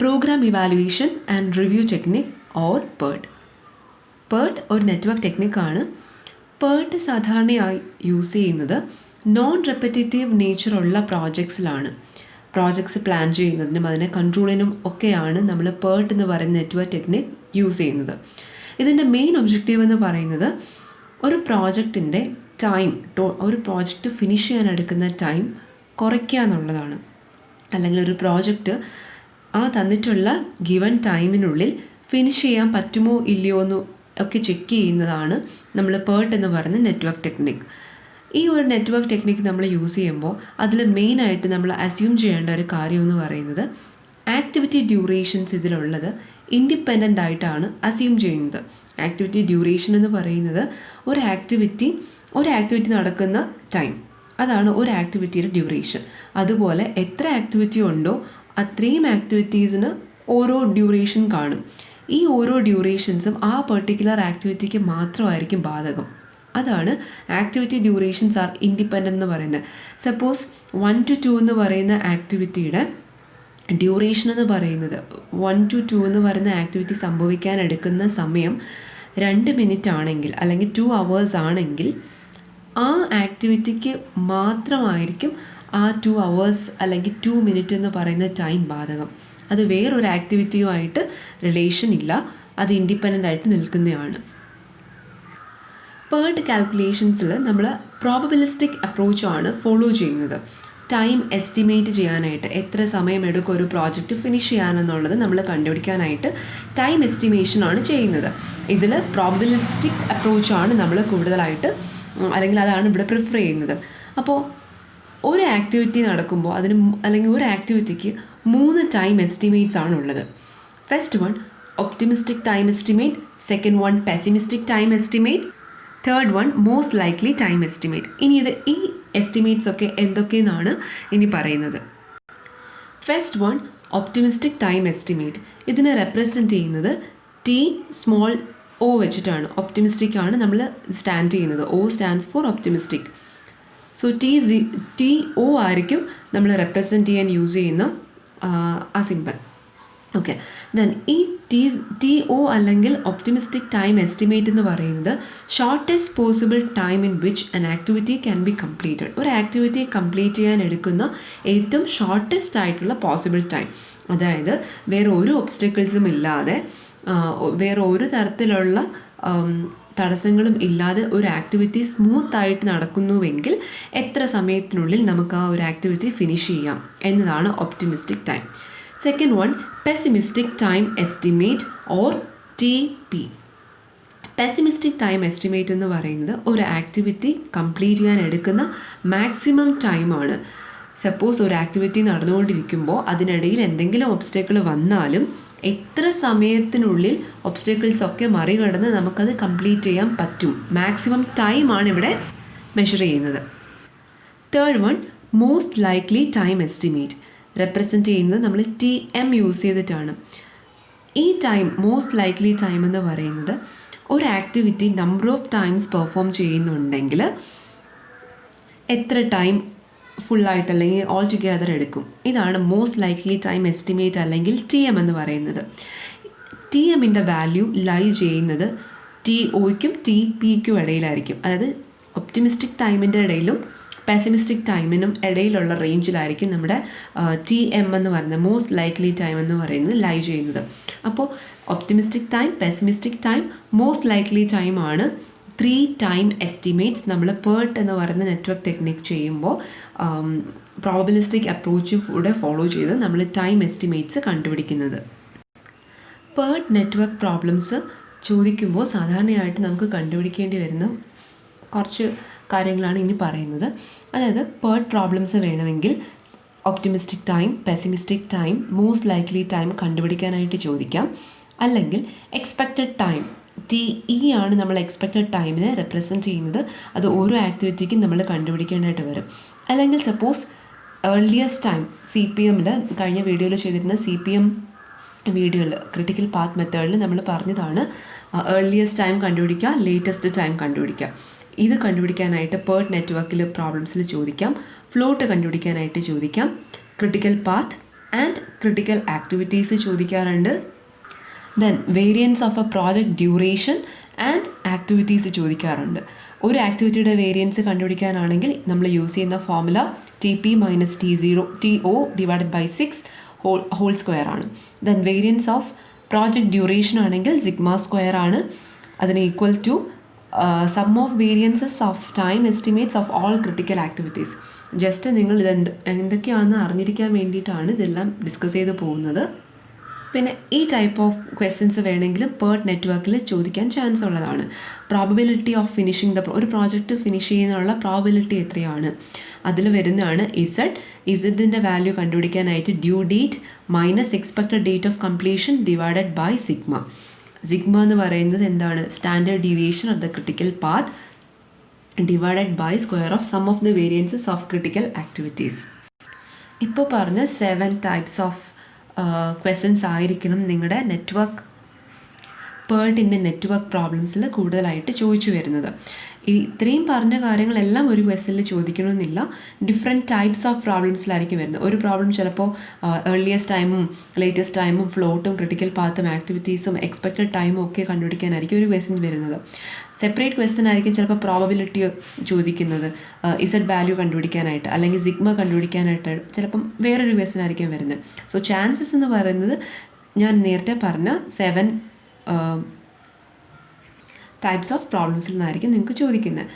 Programme evaluation and review technique or PERT. PERT ഒരു network ടെക്നിക്കാണ്. PERT സാധാരണയായി use ചെയ്യുന്നത് non repetitive നേച്ചറുള്ള പ്രോജക്ട്സിലാണ്. Projects plan ചെയ്യുന്നതിനും അതിനെ കൺട്രോളിനും ഒക്കെയാണ് നമ്മൾ PERT എന്ന് പറയുന്ന നെറ്റ്വർക്ക് ടെക്നിക് യൂസ് ചെയ്യുന്നത്. ഇതിൻ്റെ മെയിൻ ഒബ്ജക്റ്റീവ് എന്ന് പറയുന്നത് ഒരു പ്രോജക്റ്റിൻ്റെ ടൈം, ഒരു പ്രോജക്റ്റ് ഫിനിഷ് ചെയ്യാൻ എടുക്കുന്ന ടൈം കുറയ്ക്കുക എന്നുള്ളതാണ്. അല്ലെങ്കിൽ ഒരു പ്രോജക്റ്റ് ആ തന്നിട്ടുള്ള ഗിവൺ ടൈമിനുള്ളിൽ ഫിനിഷ് ചെയ്യാൻ പറ്റുമോ ഇല്ലയോ എന്ന് ഒക്കെ ചെക്ക് ചെയ്യുന്നതാണ് നമ്മൾ PERT എന്ന് പറയുന്ന നെറ്റ്വർക്ക് ടെക്നിക്. ഈ ഒരു നെറ്റ്വർക്ക് ടെക്നിക്ക് നമ്മൾ യൂസ് ചെയ്യുമ്പോൾ അതിൽ മെയിനായിട്ട് നമ്മൾ അസ്യൂം ചെയ്യേണ്ട ഒരു കാര്യം എന്ന് പറയുന്നത് ആക്ടിവിറ്റി ഡ്യൂറേഷൻസ് ഇതിലുള്ളത് ഇൻഡിപെൻഡൻ്റ് ആയിട്ടാണ് അസ്യൂം ചെയ്യുന്നത്. ആക്ടിവിറ്റി ഡ്യൂറേഷൻ എന്ന് പറയുന്നത് ഒരു ആക്ടിവിറ്റി നടക്കുന്ന ടൈം, അതാണ് ഒരു ആക്ടിവിറ്റിയുടെ ഡ്യൂറേഷൻ. അതുപോലെ എത്ര ആക്ടിവിറ്റി ഉണ്ടോ അത്രയും ആക്ടിവിറ്റീസിന് ഓരോ ഡ്യൂറേഷൻ കാണും. ഈ ഓരോ ഡ്യൂറേഷൻസും ആ പെർട്ടിക്കുലർ ആക്ടിവിറ്റിക്ക് മാത്രമായിരിക്കും ബാധകം. അതാണ് ആക്ടിവിറ്റി ഡ്യൂറേഷൻസ് ആർ ഇൻഡിപെൻഡൻ്റ് എന്ന് പറയുന്നത്. സപ്പോസ് 1 to 2 എന്ന് പറയുന്ന ആക്ടിവിറ്റിയുടെ ഡ്യൂറേഷൻ എന്ന് പറയുന്നത് 1 to 2 എന്ന് പറയുന്ന ആക്ടിവിറ്റി സംഭവിക്കാൻ എടുക്കുന്ന സമയം 2 മിനിറ്റ് ആണെങ്കിൽ അല്ലെങ്കിൽ 2 hours ആണെങ്കിൽ ആ ആക്ടിവിറ്റിക്ക് മാത്രമായിരിക്കും ആ 2 hours അല്ലെങ്കിൽ 2 minutes എന്ന് പറയുന്ന ടൈം ബാധകം. അത് വേറൊരു ആക്ടിവിറ്റിയുമായിട്ട് റിലേഷൻ ഇല്ല, അത് ഇൻഡിപെൻഡൻ്റ് ആയിട്ട് നിൽക്കുന്നതാണ്. PERT കാൽക്കുലേഷൻസിൽ നമ്മൾ പ്രോബബിലിസ്റ്റിക് അപ്രോച്ചാണ് ഫോളോ ചെയ്യുന്നത്. ടൈം എസ്റ്റിമേറ്റ് ചെയ്യാനായിട്ട് എത്ര സമയം എടുക്കും ഒരു പ്രോജക്റ്റ് ഫിനിഷ് ചെയ്യാനെന്നുള്ളത് നമ്മൾ കണ്ടുപിടിക്കാനായിട്ട് ടൈം എസ്റ്റിമേഷനാണ് ചെയ്യുന്നത്. ഇതിൽ പ്രോബബിലിസ്റ്റിക് അപ്രോച്ചാണ് നമ്മൾ കൂടുതലായിട്ട്, അല്ലെങ്കിൽ അതാണ് ഇവിടെ പ്രിഫർ ചെയ്യുന്നത്. അപ്പോൾ ഒരു ആക്ടിവിറ്റി നടക്കുമ്പോൾ അല്ലെങ്കിൽ ഒരു ആക്ടിവിറ്റിക്ക് 3 ടൈം എസ്റ്റിമേറ്റ്സ് ആണുള്ളത്. First one optimistic time estimate, second one pessimistic time estimate, third one most likely time estimate. ഇനി ഈ എസ്റ്റിമേറ്റ്സ് ഒക്കെ എന്തൊക്കെയെന്നാണ് ഇനി പറയുന്നത്. First one optimistic time estimate. ഇതിനെ റെപ്രസെൻറ്റ് ചെയ്യുന്നത് T(o) വെച്ചിട്ടാണ്. ഒപ്റ്റിമിസ്റ്റിക് ആണ് നമ്മൾ സ്റ്റാൻഡ് ചെയ്യുന്നത്. O stands for optimistic. So TO ആയിരിക്കും നമ്മൾ റെപ്രസെൻറ്റ് ചെയ്യാൻ യൂസ് ചെയ്യുന്ന ആ സിമ്പൽ. ഓക്കെ, ദെൻ ഈ TO അല്ലെങ്കിൽ ഒപ്റ്റിമിസ്റ്റിക് ടൈം എസ്റ്റിമേറ്റ് എന്ന് പറയുന്നത് shortest possible time in which an activity can be completed. ഒരു ആക്ടിവിറ്റി കംപ്ലീറ്റ് ചെയ്യാൻ എടുക്കുന്ന ഏറ്റവും ഷോർട്ടസ്റ്റ് ആയിട്ടുള്ള പോസിബിൾ ടൈം. അതായത് വേറെ ഒരു ഒബ്സ്റ്റക്കിൾസും ഇല്ലാതെ, വേറെ ഒരു തരത്തിലുള്ള തടസ്സങ്ങളും ഇല്ലാതെ ഒരു ആക്ടിവിറ്റി സ്മൂത്തായിട്ട് നടക്കുന്നുവെങ്കിൽ എത്ര സമയത്തിനുള്ളിൽ നമുക്ക് ആ ഒരു ആക്ടിവിറ്റി ഫിനിഷ് ചെയ്യാം എന്നതാണ് optimistic time. Second one pessimistic time estimate or TP. Pessimistic time estimate എന്ന് പറയുന്നത് ഒരു ആക്ടിവിറ്റി കംപ്ലീറ്റ് ചെയ്യാൻ എടുക്കുന്ന മാക്സിമം ടൈമാണ്. സപ്പോസ് ഒരു ആക്ടിവിറ്റി നടന്നുകൊണ്ടിരിക്കുമ്പോൾ അതിനിടയിൽ എന്തെങ്കിലും ഒബ്സ്റ്റക്കിൾ വന്നാലും എത്ര സമയത്തിനുള്ളിൽ ഒബ്സ്റ്റക്കിൾസ് ഒക്കെ മറികടന്ന് നമുക്കത് കംപ്ലീറ്റ് ചെയ്യാൻ പറ്റും, മാക്സിമം ടൈമാണ് ഇവിടെ മെഷർ ചെയ്യുന്നത്. Third one most likely time estimate. Represent ചെയ്യുന്നത് നമ്മൾ TM യൂസ് ചെയ്തിട്ടാണ്. ഈ ടൈം, മോസ്റ്റ് ലൈക്ലി ടൈം എന്ന് പറയുന്നത് ഒരു activity number of times perform ചെയ്യുന്നുണ്ടെങ്കിൽ എത്ര ടൈം ഫുള്ളായിട്ട് അല്ലെങ്കിൽ ഓൾ ടുഗെദർ എടുക്കും. ഇതാണ് മോസ്റ്റ് ലൈക്ലി ടൈം എസ്റ്റിമേറ്റ് അല്ലെങ്കിൽ TM എന്ന് പറയുന്നത്. TMൻ്റെ വാല്യൂ ലൈ ചെയ്യുന്നത് TOയ്ക്കും TPയ്ക്കും ഇടയിലായിരിക്കും. അതായത് ഒപ്റ്റിമിസ്റ്റിക് ടൈമിൻ്റെ ഇടയിലും പെസിമിസ്റ്റിക് ടൈമിനും ഇടയിലുള്ള റേഞ്ചിലായിരിക്കും നമ്മുടെ TM എന്ന് പറയുന്നത്, മോസ്റ്റ് ലൈക്ലി ടൈം എന്ന് പറയുന്നത് ലൈ ചെയ്യുന്നത്. അപ്പോൾ optimistic time, pessimistic time, most likely time ആണ് 3 ടൈം എസ്റ്റിമേറ്റ്സ് നമ്മൾ PERT എന്ന് പറയുന്ന നെറ്റ്വർക്ക് ടെക്നിക് ചെയ്യുമ്പോൾ പ്രോബബിലിസ്റ്റിക് അപ്രോച്ച് കൂടെ ഫോളോ ചെയ്ത് നമ്മൾ ടൈം എസ്റ്റിമേറ്റ്സ് കണ്ടുപിടിക്കുന്നത്. PERT നെറ്റ്വർക്ക് പ്രോബ്ലംസ് ചോദിക്കുമ്പോൾ സാധാരണയായിട്ട് നമുക്ക് കണ്ടുപിടിക്കേണ്ടി വരുന്ന കുറച്ച് കാര്യങ്ങളാണ് ഇനി പറയുന്നത്. അതായത് PERT പ്രോബ്ലംസ് വേണമെങ്കിൽ optimistic time, pessimistic time, most likely time കണ്ടുപിടിക്കാനായിട്ട് ചോദിക്കാം. അല്ലെങ്കിൽ എക്സ്പെക്റ്റഡ് ടൈം, TE ആണ് നമ്മൾ എക്സ്പെക്റ്റഡ് ടൈമിനെ റെപ്രസെൻറ്റ് ചെയ്യുന്നത്. അത് ഓരോ ആക്ടിവിറ്റിക്കും നമ്മൾ കണ്ടുപിടിക്കേണ്ടതായിട്ട് വരും. അല്ലെങ്കിൽ സപ്പോസ് ഏർലിയസ്റ്റ് ടൈം, CPMൽ കഴിഞ്ഞ വീഡിയോയിൽ ചെയ്തിരുന്ന CPM വീഡിയോയിൽ ക്രിട്ടിക്കൽ പാത്ത് മെത്തേഡിൽ നമ്മൾ പറഞ്ഞതാണ് ഏർലിയസ്റ്റ് ടൈം കണ്ടുപിടിക്കുക, ലേറ്റസ്റ്റ് ടൈം കണ്ടുപിടിക്കുക. ഇത് കണ്ടുപിടിക്കാനായിട്ട് PERT നെറ്റ്വർക്കിൽ പ്രോബ്ലംസിൽ ചോദിക്കാം. ഫ്ലോട്ട് കണ്ടുപിടിക്കാനായിട്ട് ചോദിക്കാം. Critical path, and critical activities ചോദിക്കാറുണ്ട്. Then variance of a project duration and activities ചോദിക്കാറുണ്ട്. ഒരു ആക്ടിവിറ്റിയുടെ വേരിയൻസ് കണ്ടുപിടിക്കാനാണെങ്കിൽ നമ്മൾ യൂസ് ചെയ്യുന്ന formula TP - T0 TO / 6 whole square ആണ്. Then variance of project duration ആണെങ്കിൽ സിഗ്മ സ്ക്വയർ ആണ്. അതിന് equal to sum of variances of time estimates of all critical activities. Just നിങ്ങൾ എന്തൊക്കെയാണെന്ന് അറിഞ്ഞിരിക്കാൻ വേണ്ടിയിട്ടാണ് ഇതെല്ലാം ഡിസ്കസ് ചെയ്ത് പോകുന്നത്. പിന്നെ ഈ ടൈപ്പ് ഓഫ് ക്വസ്റ്റ്യൻസ് വേണമെങ്കിലും PERT നെറ്റ്വർക്കിൽ ചോദിക്കാൻ ചാൻസ് ഉള്ളതാണ്. പ്രോബബിലിറ്റി ഓഫ് ഫിനിഷിംഗ് ഒരു പ്രോജക്റ്റ് ഫിനിഷ് ചെയ്യുന്നതിനുള്ള പ്രോബബിലിറ്റി എത്രയാണ്, അതിൽ വരുന്നതാണ് ഇസഡിൻ്റെ വാല്യൂ കണ്ടുപിടിക്കാനായിട്ട് due date minus expected date of completion divided by sigma. Sigma എന്ന് പറയുന്നത് എന്താണ്? Standard deviation of the critical path divided by square of sum of the variances of critical activities. ഇപ്പോൾ പറഞ്ഞ 7 ടൈപ്സ് ഓഫ് ക്വസ്റ്റ്യൻസ് ആയിരിക്കണം നിങ്ങളുടെ PERTൻ്റെ network പ്രോബ്ലംസിൽ കൂടുതലായിട്ട് ചോദിച്ചു വരുന്നത്. ഇത്രയും പറഞ്ഞ കാര്യങ്ങളെല്ലാം ഒരു ക്വസ്റ്റ്യനിൽ ചോദിക്കണമെന്നില്ല. ഡിഫറെൻറ്റ് ടൈപ്സ് ഓഫ് പ്രോബ്ലംസിലായിരിക്കും വരുന്നത്. ഒരു പ്രോബ്ലം ചിലപ്പോൾ ഏർലിയസ്റ്റ് ടൈമും ലേറ്റസ്റ്റ് ടൈമും ഫ്ലോട്ടും ക്രിട്ടിക്കൽ പാത്തും ആക്ടിവിറ്റീസും എക്സ്പെക്റ്റഡ് ടൈമും ഒക്കെ കണ്ടുപിടിക്കാനായിരിക്കും ഒരു ക്വസ്റ്റ്യൻ വരുന്നത്. സെപ്പറേറ്റ് ക്വസ്റ്റ്യൻ ആയിരിക്കും ചിലപ്പോൾ പ്രോബബിലിറ്റി ചോദിക്കുന്നത്, ഇസഡ് വാല്യൂ കണ്ടുപിടിക്കാനായിട്ട് അല്ലെങ്കിൽ സിഗ്മ കണ്ടുപിടിക്കാനായിട്ട് ചിലപ്പം വേറൊരു ക്വസ്റ്റ്യൻ ആയിരിക്കും വരുന്നത്. സോ ചാൻസസ് എന്ന് പറയുന്നത് ഞാൻ നേരത്തെ പറഞ്ഞ 7 ടൈപ്സ് ഓഫ് പ്രോബ്ലംസിൽ നിന്നായിരിക്കും നിങ്ങൾക്ക് ചോദിക്കുന്നത്.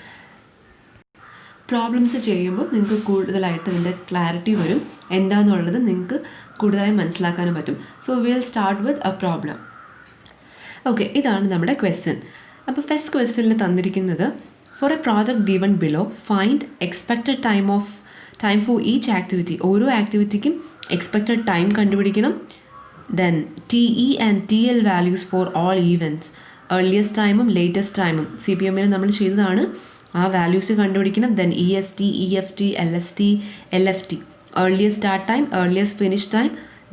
പ്രോബ്ലംസ് ചെയ്യുമ്പോൾ നിങ്ങൾക്ക് കൂടുതലായിട്ട് ഇതിൻ്റെ ക്ലാരിറ്റി വരും, എന്താണെന്നുള്ളത് നിങ്ങൾക്ക് കൂടുതലായി മനസ്സിലാക്കാനും പറ്റും. So will start with a problem. Okay, ഇതാണ് നമ്മുടെ ക്വസ്റ്റ്യൻ. അപ്പോൾ ഫസ്റ്റ് ക്വസ്റ്റ്യനിൽ തന്നിരിക്കുന്നത് for a project given below find expected time for each activity. ഓരോ ആക്ടിവിറ്റിക്കും എക്സ്പെക്റ്റഡ് ടൈം കണ്ടുപിടിക്കണം. Then TE and TL values for all events. Earliest ടൈമും latest ടൈമും CPMൽ നമ്മൾ ചെയ്തതാണ്, ആ വാല്യൂസ് കണ്ടുപിടിക്കണം. Then EST, EFT, LST, LFT. Earliest start time, earliest finish time,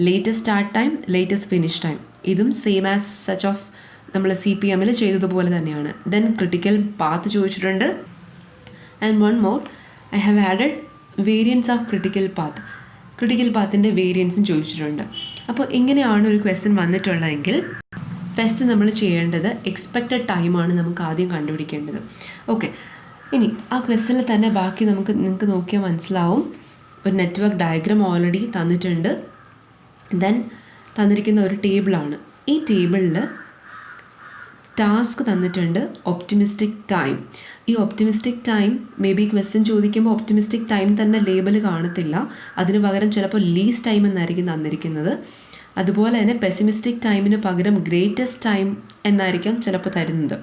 latest start time, latest finish time. ഇതും സെയിം ആസ് സച്ച് ഓഫ് നമ്മൾ CPMൽ ചെയ്തതുപോലെ തന്നെയാണ്. ദെൻ ക്രിട്ടിക്കൽ പാത്ത് ചോദിച്ചിട്ടുണ്ട്. And one more I have added variance of critical path. Critical പാത്തിൻ്റെ വേരിയൻസും ചോദിച്ചിട്ടുണ്ട്. അപ്പോൾ ഇങ്ങനെയാണ് ഒരു ക്വസ്റ്റ്യൻ വന്നിട്ടുള്ളതെങ്കിൽ ഫസ്റ്റ് നമ്മൾ ചെയ്യേണ്ടത് എക്സ്പെക്റ്റഡ് ടൈമാണ് നമുക്ക് ആദ്യം കണ്ടുപിടിക്കേണ്ടത്. ഓക്കെ, ഇനി ആ ക്വസ്റ്റ്യനിൽ തന്നെ ബാക്കി നിങ്ങൾക്ക് നോക്കിയാൽ മനസ്സിലാവും. ഒരു നെറ്റ്വർക്ക് ഡയഗ്രാം ഓൾറെഡി തന്നിട്ടുണ്ട്. ദെൻ തന്നിരിക്കുന്ന ഒരു ടേബിളാണ്. ഈ ടേബിളിൽ ടാസ്ക് തന്നിട്ടുണ്ട്, ഒപ്റ്റിമിസ്റ്റിക് ടൈം. ഈ optimistic time may be question ചോദിക്കുമ്പോൾ ഒപ്റ്റിമിസ്റ്റിക് ടൈം തന്നെ ലേബൽ കാണത്തില്ല, അതിന് പകരം ചിലപ്പോൾ ലീസ്റ്റ് ടൈം എന്നായിരിക്കും തന്നിരിക്കുന്നത്. അതുപോലെ തന്നെ പെസിമിസ്റ്റിക് ടൈമിന് പകരം ഗ്രേറ്റസ്റ്റ് ടൈം എന്നായിരിക്കും ചിലപ്പോൾ തരുന്നത്.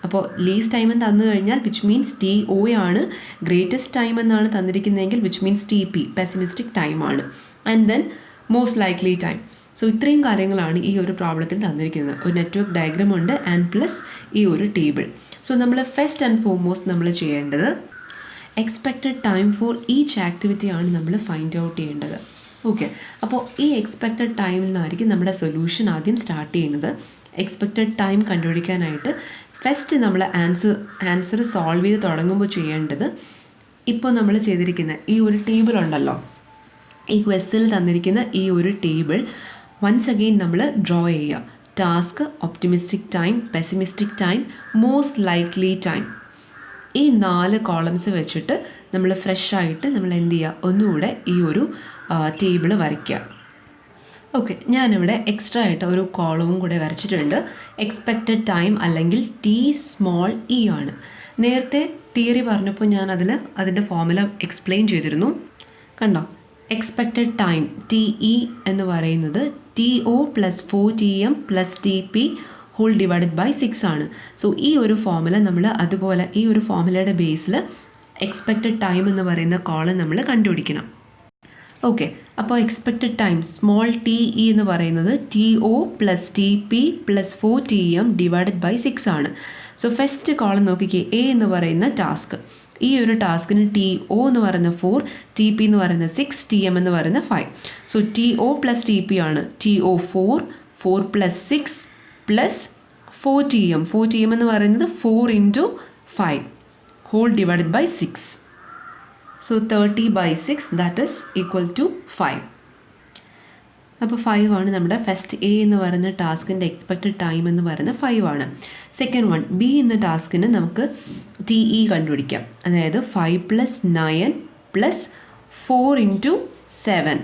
അപ്പോൾ ലീസ്റ്റ് ടൈം എന്ന് തന്നു കഴിഞ്ഞാൽ വിച്ച് മീൻസ് TO ആണ്. ഗ്രേറ്റസ്റ്റ് ടൈം എന്നാണ് തന്നിരിക്കുന്നതെങ്കിൽ വിച്ച് മീൻസ് TP പെസിമിസ്റ്റിക് ടൈമാണ്. And then most likely time. So ഇത്രയും കാര്യങ്ങളാണ് ഈ ഒരു പ്രോബ്ലത്തിൽ തന്നിരിക്കുന്നത്. ഒരു നെറ്റ്വർക്ക് ഡയഗ്രാം ഉണ്ട് ആൻഡ് പ്ലസ് ഈ ഒരു ടേബിൾ. സോ നമ്മൾ ഫസ്റ്റ് ആൻഡ് ഫോർമോസ്റ്റ് നമ്മൾ ചെയ്യേണ്ടത് എക്സ്പെക്റ്റഡ് ടൈം ഫോർ ഈച്ച് ആക്ടിവിറ്റിയാണ് നമ്മൾ ഫൈൻഡ് ഔട്ട് ചെയ്യേണ്ടത്. ഓക്കെ, അപ്പോൾ ഈ എക്സ്പെക്റ്റഡ് ടൈമിൽ നിന്നായിരിക്കും നമ്മുടെ സൊല്യൂഷൻ ആദ്യം സ്റ്റാർട്ട് ചെയ്യുന്നത്. എക്സ്പെക്റ്റഡ് ടൈം കണ്ടുപിടിക്കാനായിട്ട് ഫസ്റ്റ് നമ്മൾ ആൻസർ സോൾവ് ചെയ്ത് തുടങ്ങുമ്പോൾ ചെയ്യേണ്ടത്, ഇപ്പോൾ നമ്മൾ ചെയ്തിരിക്കുന്ന ഈ ഒരു ടേബിൾ ഉണ്ടല്ലോ, ഈ ക്വസ്റ്റ്യനിൽ തന്നിരിക്കുന്ന ഈ ഒരു ടേബിൾ വൺസ് അഗെയിൻ നമ്മൾ ഡ്രോ ചെയ്യുക. Task, optimistic time, pessimistic time, most likely time. ഈ 4 കോളംസ് വെച്ചിട്ട് നമ്മൾ ഫ്രഷായിട്ട് നമ്മൾ എന്ത് ചെയ്യുക, ഒന്നുകൂടെ ഈ ഒരു ടേബിൾ വരയ്ക്കുക. ഓക്കെ, ഞാനിവിടെ എക്സ്ട്രാ ആയിട്ട് ഒരു കോളവും കൂടെ വരച്ചിട്ടുണ്ട്. എക്സ്പെക്റ്റഡ് ടൈം അല്ലെങ്കിൽ TE ആണ്. നേരത്തെ തിയറി പറഞ്ഞപ്പോൾ ഞാൻ അതിൻ്റെ ഫോർമുല എക്സ്പ്ലെയിൻ ചെയ്തിരുന്നു, കണ്ടോ. എക്സ്പെക്റ്റഡ് ടൈം TE എന്ന് പറയുന്നത് TO + 4TM + TP whole divided by 6 ആണ്. സോ ഈ ഒരു ഫോർമുല നമ്മൾ അതുപോലെ ഈ ഒരു ഫോർമുലയുടെ ബേസിൽ എക്സ്പെക്റ്റഡ് ടൈം എന്ന് പറയുന്ന കോളം നമ്മൾ കണ്ടുപിടിക്കണം. ഓക്കെ, അപ്പോൾ എക്സ്പെക്റ്റഡ് ടൈം സ്മോൾ TE എന്ന് പറയുന്നത് TO + TP + 4TM divided by 6 ആണ്. സോ ഫസ്റ്റ് കോളം നോക്കിക്കേ, A എന്ന് പറയുന്ന ടാസ്ക്. ഈ ഒരു ടാസ്കിന് TO എന്ന് പറയുന്ന 4, TP എന്ന് പറയുന്ന 6, TM എന്ന് പറയുന്ന 5. സോ TO + TP ആണ്. TO 4 + 6 + 4TM. 4TM എന്ന് പറയുന്നത് 4 × 5 whole divided by 6. So 30/6 that is equal to 5. അപ്പോൾ 5 ആണ് നമ്മുടെ ഫസ്റ്റ് എ എന്ന് പറയുന്ന ടാസ്കിൻ്റെ എക്സ്പെക്റ്റഡ് ടൈം എന്ന് പറയുന്നത് 5 ആണ്. സെക്കൻഡ് വൺ ബി എന്ന ടാസ്കിന് നമുക്ക് TE കണ്ടുപിടിക്കാം. അതായത് 5 + 9 + 4 × 7